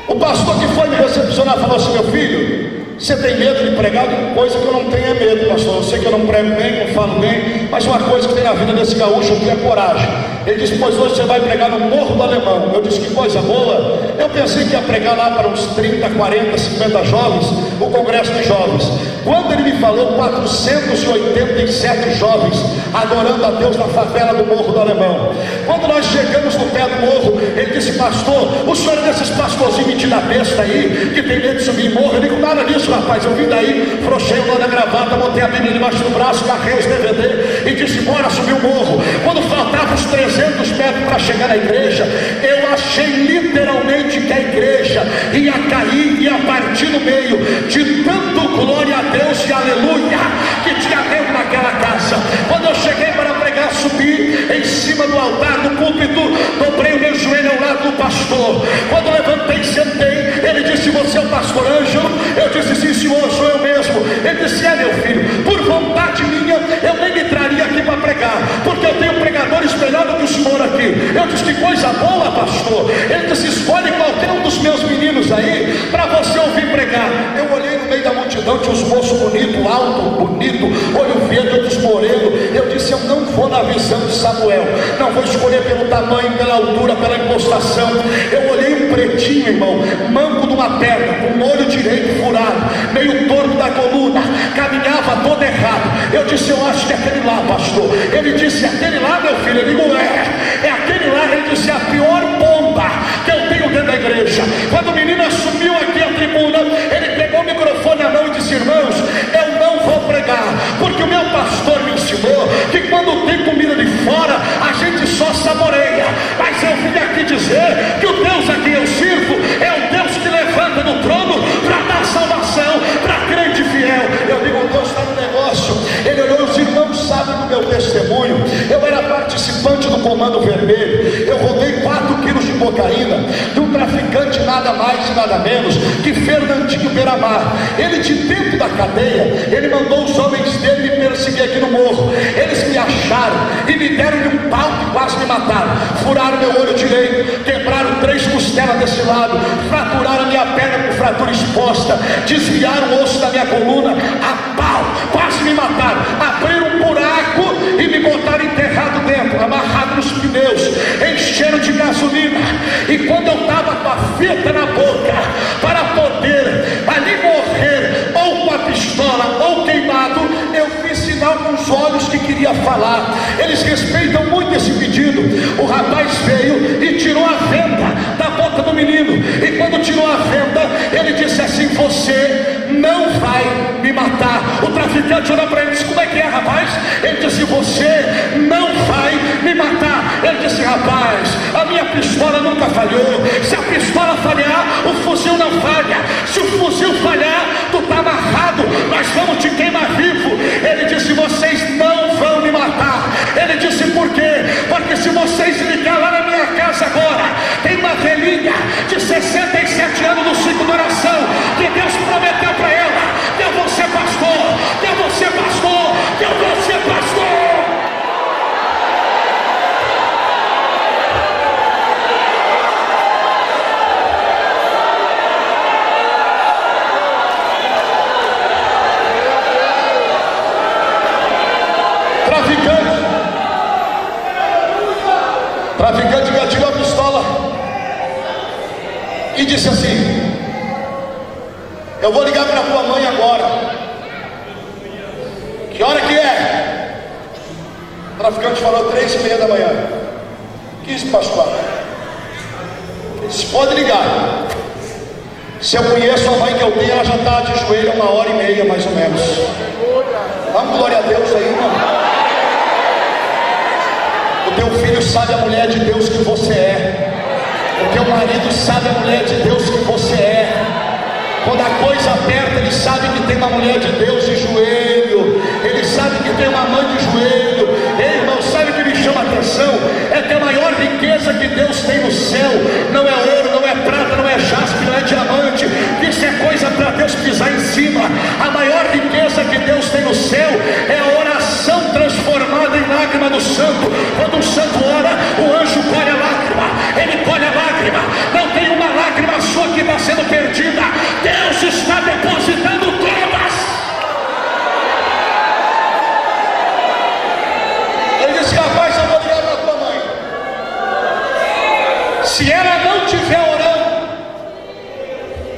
O pastor que foi me recepcionar falou assim: meu filho, você tem medo de pregar? Coisa que eu não tenho é medo, pastor. Eu sei que eu não prego bem, não falo bem, mas uma coisa que tem na vida desse gaúcho aqui é coragem. Ele disse: pois hoje você vai pregar no Morro do Alemão. Eu disse: que coisa boa. Eu pensei que ia pregar lá para uns 30, 40, 50 jovens, o congresso de jovens. Quando ele me falou 487 jovens adorando a Deus na favela do Morro do Alemão. Quando nós chegamos no pé do morro, ele disse: pastor, o senhor é desses pastorzinhos metida besta aí, que tem medo de subir em morro? Eu digo: nada disso, rapaz. Eu vim daí, frouxei o nó da gravata, botei a Bíblia debaixo do braço, carreguei os DVD e disse: bora subir o morro. Quando faltavam os 300 metros para chegar na igreja, eu achei literalmente que a igreja ia cair, ia partir no meio, de tanto glória a Deus e aleluia que tinha dentro daquela casa. Quando eu cheguei para pregar, subi em cima do altar do púlpito, dobrei o meu joelho ao lado do pastor. Quando levantei e sentei, ele disse: você é o pastor Ângelo? Eu disse: sim, senhor, sou eu mesmo. Ele disse: é, meu filho, por vontade minha eu nem me traria aqui para pregar, porque eu tenho pregadores melhor do que o senhor aqui. Eu disse: que coisa boa, pastor. Ele disse: escolhe qualquer um dos meus meninos aí para você ouvir pregar. Eu olhei no meio da multidão, tinha uns moços bonitos, alto, bonito, olho verde, outros moreno. Eu disse: eu não vou na visão de Samuel, não vou escolher pelo tamanho, pela altura, pela impostação. Eu olhei um pretinho, irmão, manco de uma perna, com o olho direito furado, meio torto da coluna, caminhava todo errado. Eu disse: eu acho que é aquele lá, pastor. Ele disse: aquele lá, meu filho? Eu digo: é aquele lá. Ele disse: a pior bomba que eu tenho dentro da igreja. Quando o menino assumiu aqui a tribuna, ele pegou o microfone na mão e disse: irmãos, eu não vou comando vermelho. Eu roubei 4 quilos de cocaína de um traficante nada mais e nada menos que Fernandinho Beiramar. Ele, de dentro da cadeia, ele mandou os homens dele me perseguir aqui no morro. Eles me acharam e me deram-lhe um pau que quase me mataram. Furaram meu olho direito, quebraram 3 costelas desse lado, fraturaram a minha perna com fratura exposta, desviaram o osso da minha coluna a pau, quase me mataram. Abriram um buraco e me botaram enterrado dentro, amarrado nos pneus, encheram de gasolina. E quando eu estava com a fita na boca para poder ali morrer, ou com a pistola ou queimado, eu fiz sinal com os olhos que queria falar. Eles respeitam muito esse pedido. O rapaz veio e tirou a venda da boca do menino, e quando tirou a venda, ele disse assim: você não vai me matar. O traficante olhou para ele e disse: como é que é, rapaz? Ele disse: você não vai me matar. Ele disse: rapaz, a minha pistola nunca falhou. Se a pistola falhar, o fuzil não falha. Se o fuzil falhar, tu está amarrado, nós vamos te queimar vivo. Ele disse: vocês não vão me matar. Ele disse: por quê? Porque se vocês ligar lá na minha casa agora, tem uma velhinha de 67 anos no ciclo de oração, que Deus prometeu para ela: eu vou ser pastor, eu vou ser pastor, eu vou ser pastor. Traficante gatilhou a pistola e disse assim: eu vou ligar para tua mãe agora. Que hora que é? O traficante falou 3h30 da manhã. Que isso, pastor? Ele disse: pode ligar. Se eu conheço a mãe que eu tenho, ela já está de joelho 1h30 mais ou menos. Vamos, glória a Deus aí, irmão. O teu filho sabe a mulher de Deus que você é. O teu marido sabe a mulher de Deus que você é. Quando a coisa aperta, ele sabe que tem uma mulher de Deus de joelho. Ele sabe que tem uma mãe de joelho. Ei, irmão, sabe o que me chama a atenção? É que a maior riqueza que Deus tem no céu não é ouro, não é prata, não é jaspe, não é diamante. Isso é coisa para Deus pisar em cima. A maior riqueza que Deus tem no céu é a oração transformada em lágrima do santo. Quando o santo ora, o anjo colhe a lágrima. Ele colhe a lágrima. Não tem uma lágrima sua que está sendo perdida. Deus está depositando todas. Ele disse: rapaz, eu vou ligar para tua mãe. Se ela não estiver orando,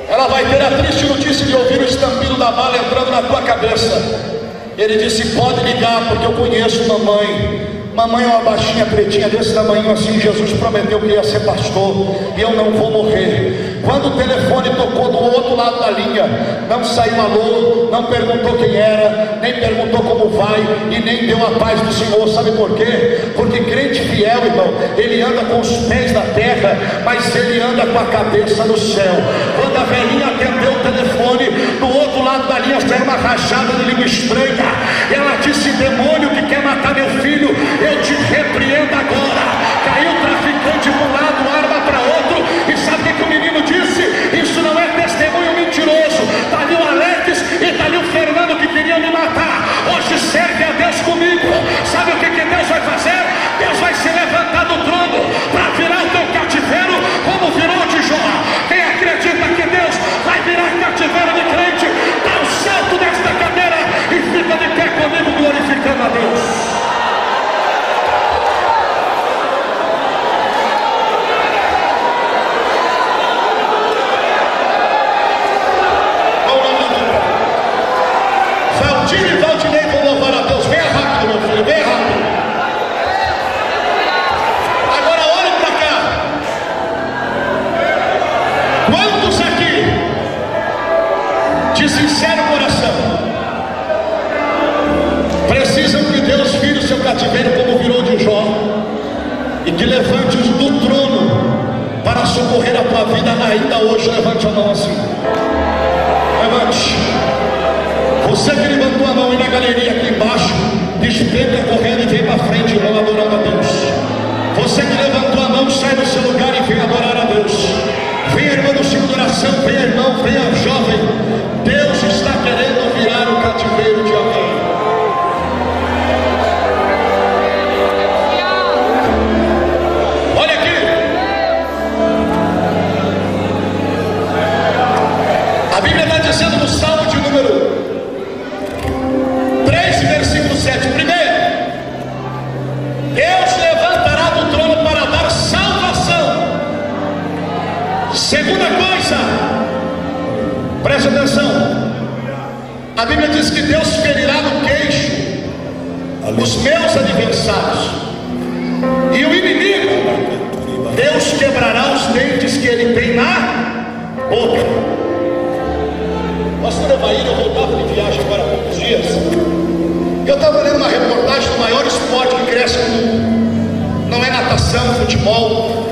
ela vai ter a triste notícia de ouvir o estampido da bala entrando na tua cabeça. Ele disse: pode ligar, porque eu conheço mamãe. Mamãe é uma baixinha pretinha desse tamanho assim. Jesus prometeu que ia ser pastor e eu não vou morrer. Quando o telefone tocou do outro lado da linha, não saiu alô, não perguntou quem era, nem perguntou como vai e nem deu a paz do Senhor. Sabe por quê? Porque crente fiel, irmão, ele anda com os pés na terra, mas ele anda com a cabeça no céu. Quando a velhinha atendeu o telefone, do outro lado da linha saiu uma rajada de língua estranha. Ela disse: demônio que quer matar meu filho, eu te repreendo agora. Caiu o traficante para um lado, arma para outro. E sabe o que o menino disse? Isso não é testemunho mentiroso. Está ali o Alex e está ali o Fernando que queriam me matar. Hoje serve a Deus comigo. Sabe o que Deus vai fazer? Deus vai se levantar do trono para virar o teu cativeiro como virou o de Jó. Quem acredita que Deus vai virar cativeiro de crente, dá um salto desta cadeira e fica de pé comigo glorificando a Deus. Sincero coração precisam que Deus vire o seu cativeiro como virou de Jó, e que levante-os do trono para socorrer a tua vida ainda hoje. Levante a mão assim, levante. Você que levantou a mão aí na galeria aqui embaixo, despenca correndo e vem para frente, irmão, adorando a Deus. A Bíblia diz que Deus ferirá no queixo os meus adversários, e o inimigo, Deus quebrará os dentes que ele tem na boca. Pastor Evair, eu voltava de viagem agora há poucos dias. Eu estava lendo uma reportagem do maior esporte que cresce no mundo. Não é natação, futebol,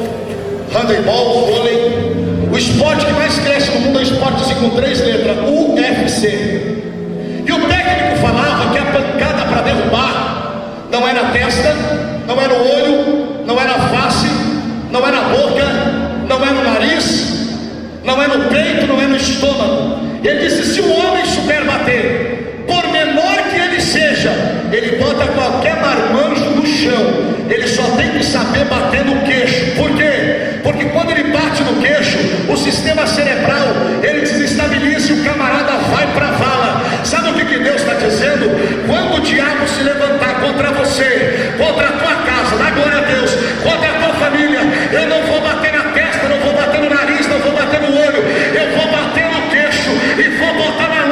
handebol, vôlei. O esporte que mais cresce no mundo é o esporte assim, com 3 letras, UFC. E o técnico falava que a pancada para derrubar não é na testa, não é no olho, não é na face, não é na boca, não é no nariz, não é no peito, não é no estômago. Ele disse: se um homem souber bater, por menor que ele seja, ele bota qualquer marmanjo no chão. Ele só tem que saber bater no queixo. Por quê? Porque quando ele bate no queixo, o sistema cerebral ele desestabiliza e o camarada vai para a vala. Sabe o que Deus está dizendo? Quando o diabo se levantar contra você, contra a tua casa, dá glória a Deus, contra a tua família, eu não vou bater na testa, não vou bater no nariz, não vou bater no olho, eu vou bater no queixo e vou botar na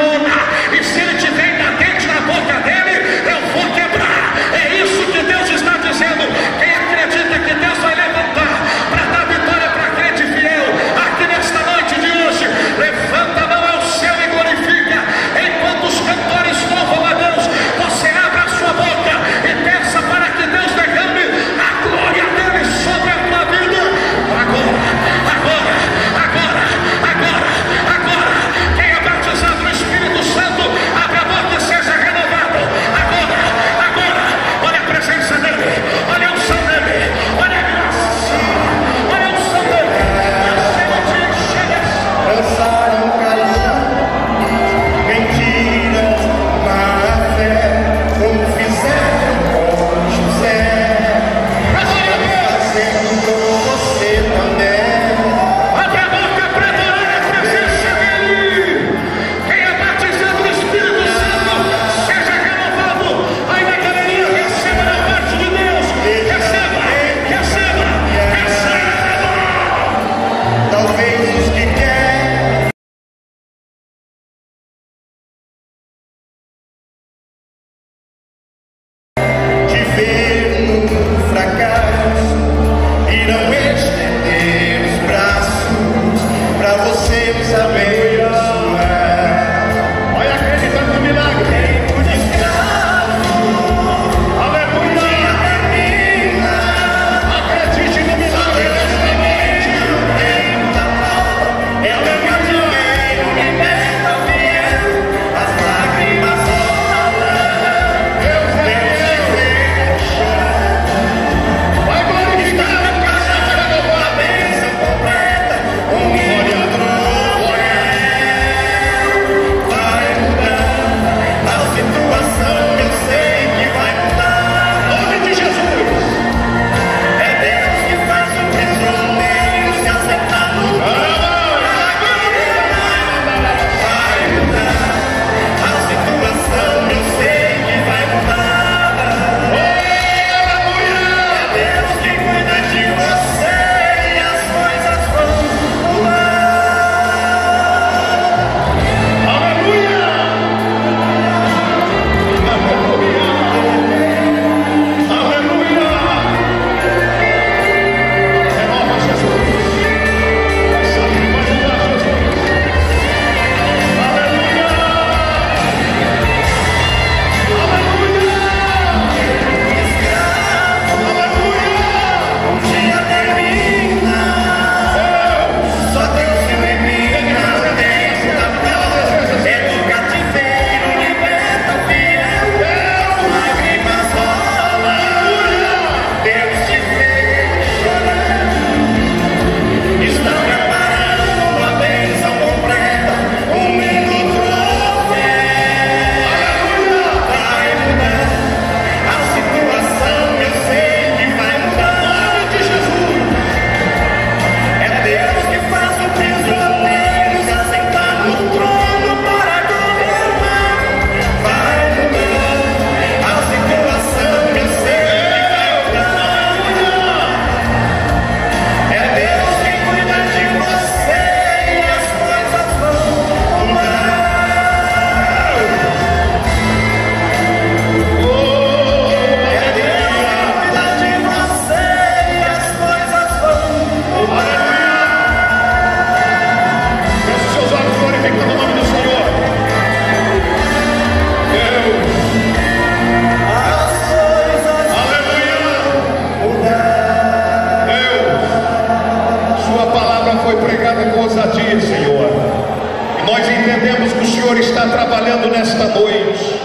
noite.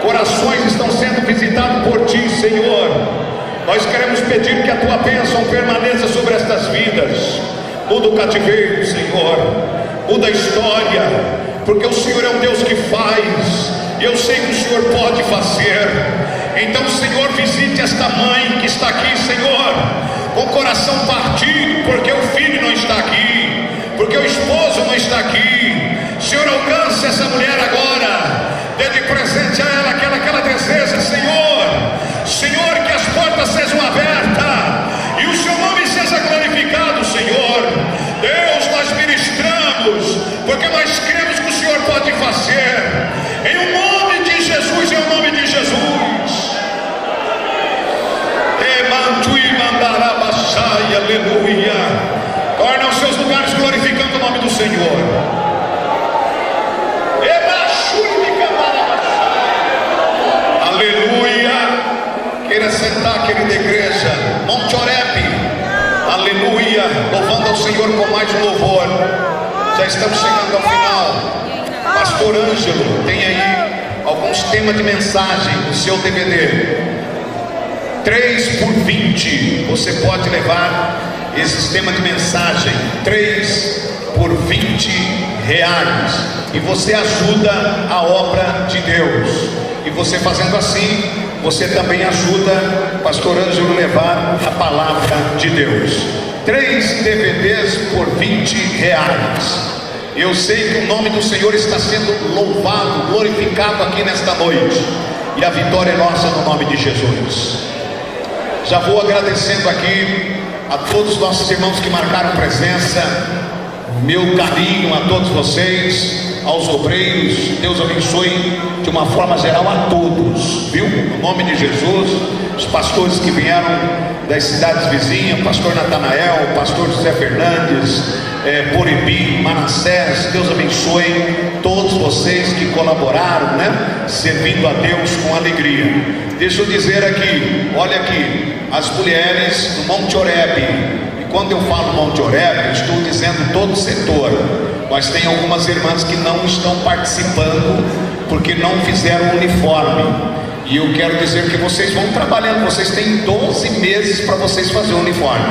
Corações estão sendo visitados por Ti, Senhor. Nós queremos pedir que a Tua bênção permaneça sobre estas vidas. Muda o cativeiro, Senhor. Muda a história, porque o Senhor é um Deus que faz, e eu sei que o Senhor pode fazer. Então, Senhor, visite esta mãe que está aqui, Senhor, com o coração partido, porque o filho não está aqui, porque o esposo não está aqui. Senhor, alcance essa mulher agora, dê de presente a ela aquela que ela deseja, Senhor. Senhor, que as portas sejam abertas e o Seu nome seja glorificado, Senhor. Deus, nós ministramos, porque nós cremos que o Senhor pode fazer. Em o nome de Jesus, em o nome de Jesus. Aleluia. Torna os seus lugares glorificando o nome do Senhor. Aleluia. Queira sentar, querida igreja. Monte Horebe. Aleluia. Louvando ao Senhor com mais um louvor. Já estamos chegando ao final. Pastor Ângelo tem aí alguns temas de mensagem no seu DVD. 3 por 20. Você pode levar esse tema de mensagem, 3 por 20 reais, e você ajuda a obra de Deus. E você fazendo assim, você também ajuda o pastor Ângelo a levar a palavra de Deus. 3 DVDs por 20 reais. Eu sei que o nome do Senhor está sendo louvado, glorificado aqui nesta noite, e a vitória é nossa no nome de Jesus. Já vou agradecendo aqui a todos os nossos irmãos que marcaram presença. Meu carinho a todos vocês, aos obreiros. Deus abençoe de uma forma geral a todos, viu? No nome de Jesus. Os pastores que vieram das cidades vizinhas, pastor Natanael, pastor José Fernandes, Poribi, Manassés. Deus abençoe todos vocês que colaboraram, né? Servindo a Deus com alegria. Deixa eu dizer aqui, olha aqui, as mulheres do Monte Horebe. E quando eu falo Monte Horebe, estou dizendo todo o setor. Mas tem algumas irmãs que não estão participando porque não fizeram o uniforme. E eu quero dizer que vocês vão trabalhando. Vocês têm 12 meses para vocês fazerem o uniforme.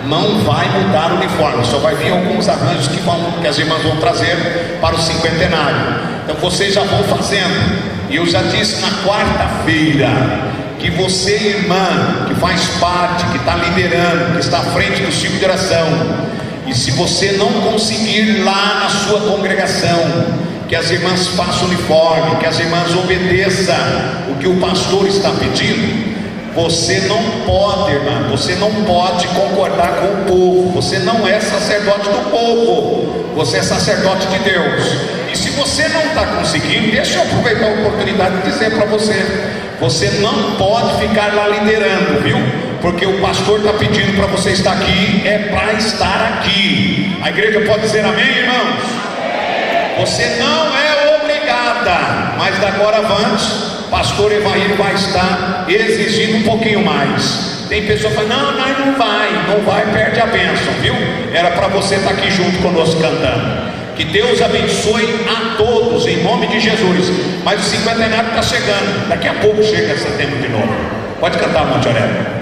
Não vai mudar o uniforme, só vai vir alguns arranjos que as irmãs vão trazer para o cinquentenário. Então vocês já vão fazendo. E eu já disse na quarta-feira que você, irmã, que faz parte, que está liderando, que está à frente do ciclo de oração, e se você não conseguir ir lá na sua congregação, que as irmãs façam uniforme, que as irmãs obedeçam o que o pastor está pedindo, você não pode, irmã, você não pode concordar com o povo. Você não é sacerdote do povo, você é sacerdote de Deus. E se você não está conseguindo, deixa eu aproveitar a oportunidade de dizer para você: você não pode ficar lá liderando, viu? Porque o pastor está pedindo para você estar aqui, é para estar aqui. A igreja pode dizer amém, irmãos? Você não é obrigada, mas da agora avante, pastor Evair vai estar exigindo um pouquinho mais. Tem pessoa que fala: não vai, perde a bênção, viu? Era para você estar aqui junto conosco cantando. Que Deus abençoe a todos em nome de Jesus. Mas o cinquentenário está chegando, daqui a pouco chega setembro de novo. Pode cantar, Monte Horebe.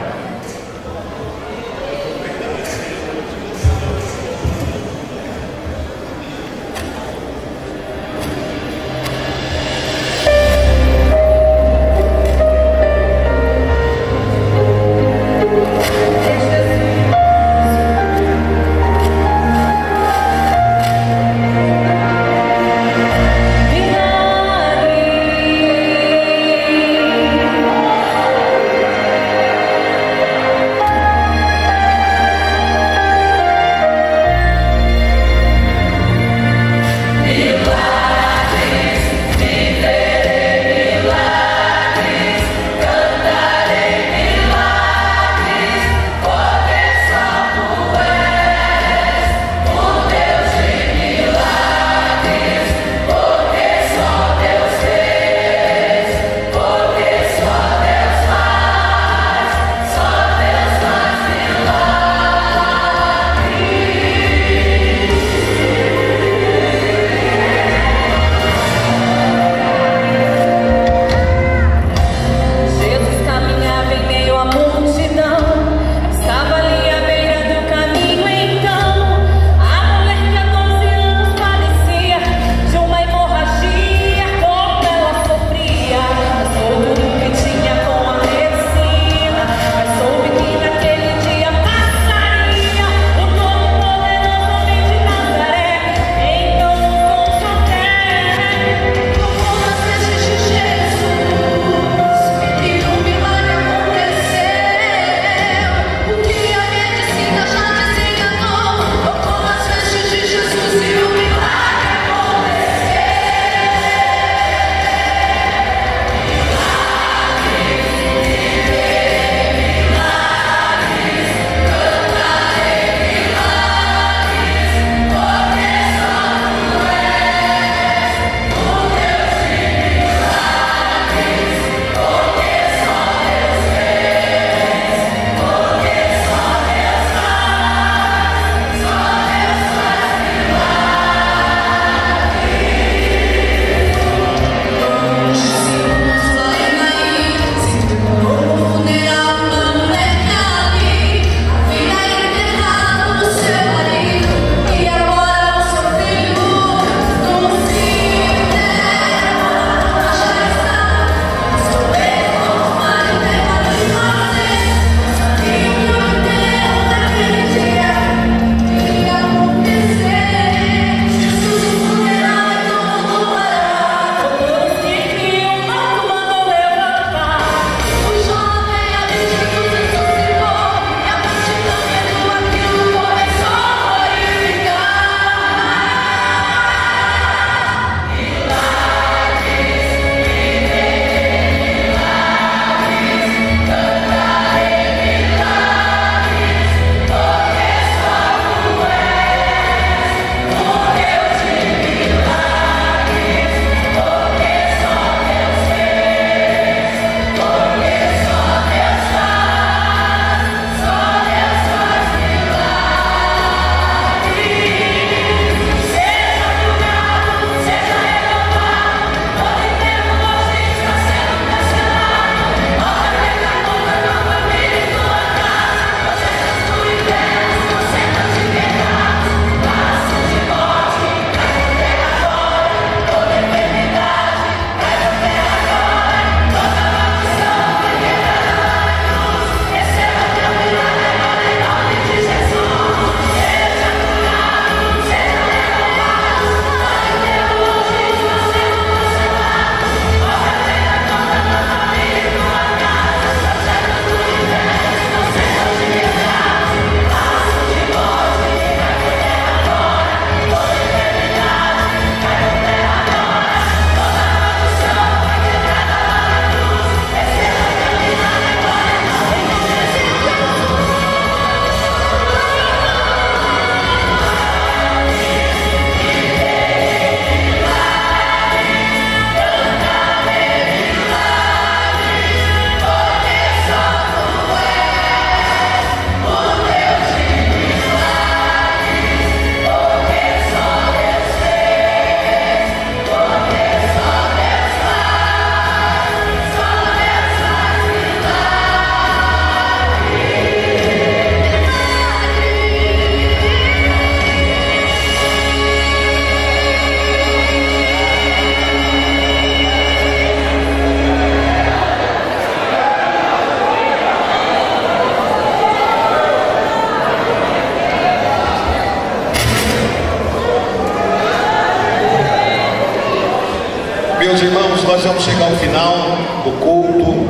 irmãos, nós vamos chegar ao final do culto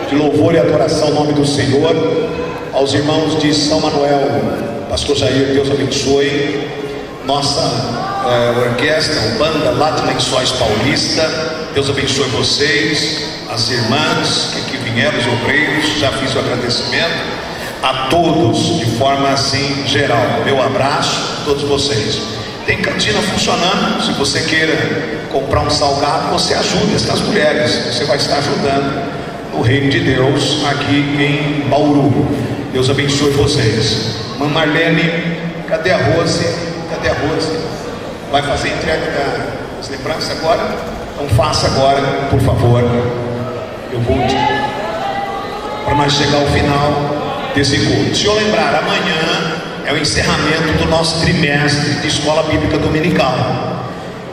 de louvor e adoração ao nome do Senhor. Aos irmãos de São Manuel, pastor Jair, Deus abençoe. Nossa orquestra, banda lá de Lençóis Paulista, Deus abençoe vocês. As irmãs que aqui vieram, os obreiros, já fiz o agradecimento a todos de forma assim geral. Meu abraço a todos vocês. Tem cantina funcionando. Se você queira comprar um salgado, você ajuda estas mulheres. Você vai estar ajudando no reino de Deus aqui em Bauru. Deus abençoe vocês. Mãe Marlene, cadê a Rose? Cadê a Rose? Vai fazer a entrega das lembranças agora? Então faça agora, por favor. Eu vou para nós chegar ao final desse culto. Se eu lembrar, amanhã é o encerramento do nosso trimestre de Escola Bíblica Dominical.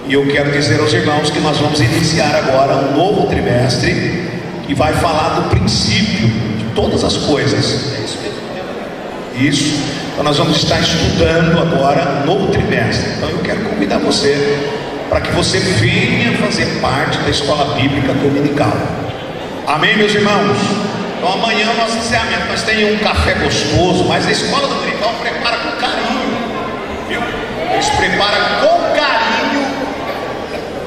E eu quero dizer aos irmãos que nós vamos iniciar agora um novo trimestre que vai falar do princípio de todas as coisas. É isso mesmo? Isso. Então nós vamos estar estudando agora um novo trimestre. Então eu quero convidar você para que você venha fazer parte da Escola Bíblica Dominical. Amém, meus irmãos? Então amanhã é o nosso encerramento. Nós temos um café gostoso, mas a Escola Dominical prepara com carinho, viu? Eles preparam com carinho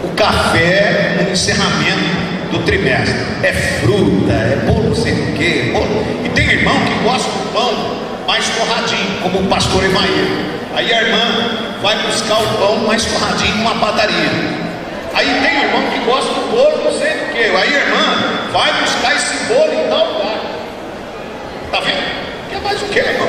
o café no encerramento do trimestre. É fruta, é bolo não sei o que, bolo. E tem irmão que gosta do pão mais torradinho, como o pastor Emaíl. Aí a irmã vai buscar o pão mais torradinho numa padaria. Aí tem irmão que gosta do bolo não sei o que. Aí a irmã vai buscar esse bolo em tal lugar. Tá vendo? Quer mais o que, irmão?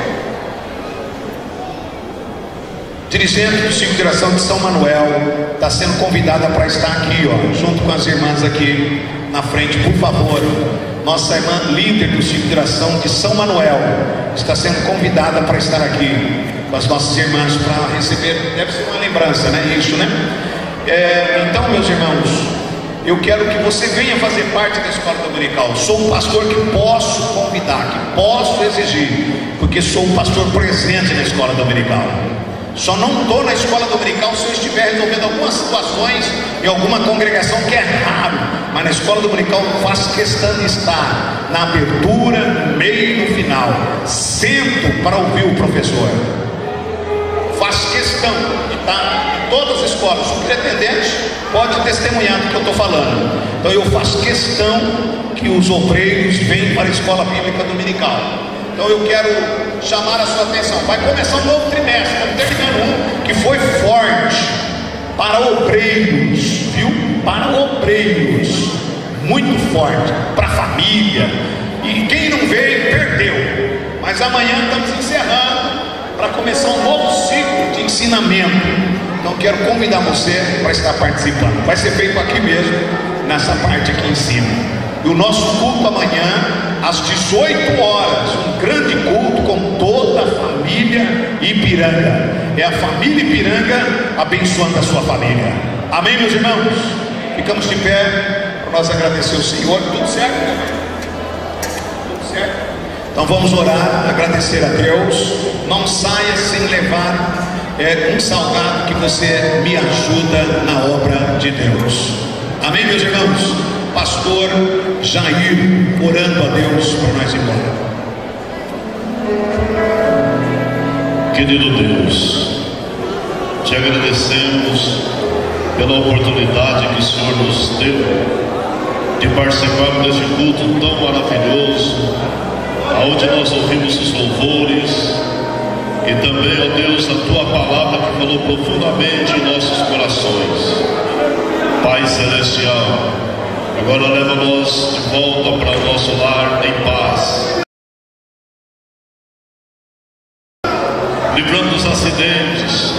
Dirigente do Ciclo de Direção de São Manuel está sendo convidada para estar aqui, ó, junto com as irmãs aqui na frente, por favor. Nossa irmã líder do Ciclo de Direção de São Manuel está sendo convidada para estar aqui com as nossas irmãs para receber, deve ser uma lembrança, né? Isso, né? Então, meus irmãos, eu quero que você venha fazer parte da Escola Dominical. Sou um pastor que posso convidar, que posso exigir, porque sou um pastor presente na Escola Dominical. Só não estou na Escola Dominical se eu estiver resolvendo algumas situações em alguma congregação, que é raro. Mas na Escola Dominical eu faço questão de estar na abertura, no meio e no final. Sento para ouvir o professor. Faço questão de estar em todas as escolas. O pretendente pode testemunhar do que eu estou falando. Então eu faço questão que os obreiros venham para a Escola Bíblica Dominical. Então eu quero chamar a sua atenção. Vai começar um novo trimestre. Estamos terminando um que foi forte para obreiros, viu? Para obreiros, muito forte, para a família. E quem não veio, perdeu. Mas amanhã estamos encerrando para começar um novo ciclo de ensinamento. Então quero convidar você para estar participando. Vai ser feito aqui mesmo, nessa parte aqui em cima. E o nosso culto amanhã, às 18 horas, um grande culto com toda a família Ipiranga. É a família Ipiranga abençoando a sua família. Amém, meus irmãos? Ficamos de pé para nós agradecer o Senhor. Tudo certo, né? Tudo certo? Então vamos orar, agradecer a Deus. Não saia sem levar um salgado, que você me ajuda na obra de Deus. Amém, meus irmãos? Pastor Jair orando a Deus para nós ir embora. Querido Deus, te agradecemos pela oportunidade que o Senhor nos deu de participar deste culto tão maravilhoso, onde nós ouvimos os louvores e também, ó Deus, a tua palavra que falou profundamente em nossos corações. Pai Celestial, agora leva-nos de volta para o nosso lar em paz, livrando dos acidentes,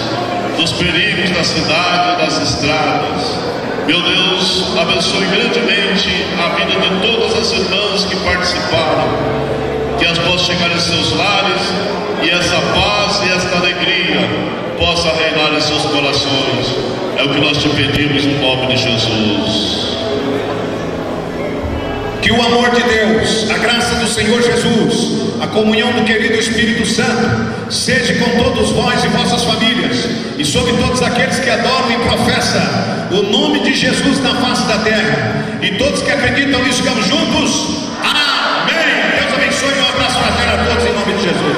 dos perigos da cidade e das estradas. Meu Deus, abençoe grandemente a vida de todas as irmãs que participaram, que elas possam chegar em seus lares e essa paz e esta alegria possa reinar em seus corações. É o que nós te pedimos no nome de Jesus. Que o amor de Deus, a graça do Senhor Jesus, a comunhão do querido Espírito Santo seja com todos vós e vossas famílias, e sobre todos aqueles que adoram e professam o nome de Jesus na face da terra. E todos que acreditam nisso, ficamos juntos. Amém. Deus abençoe, um abraço fraterno a todos em nome de Jesus.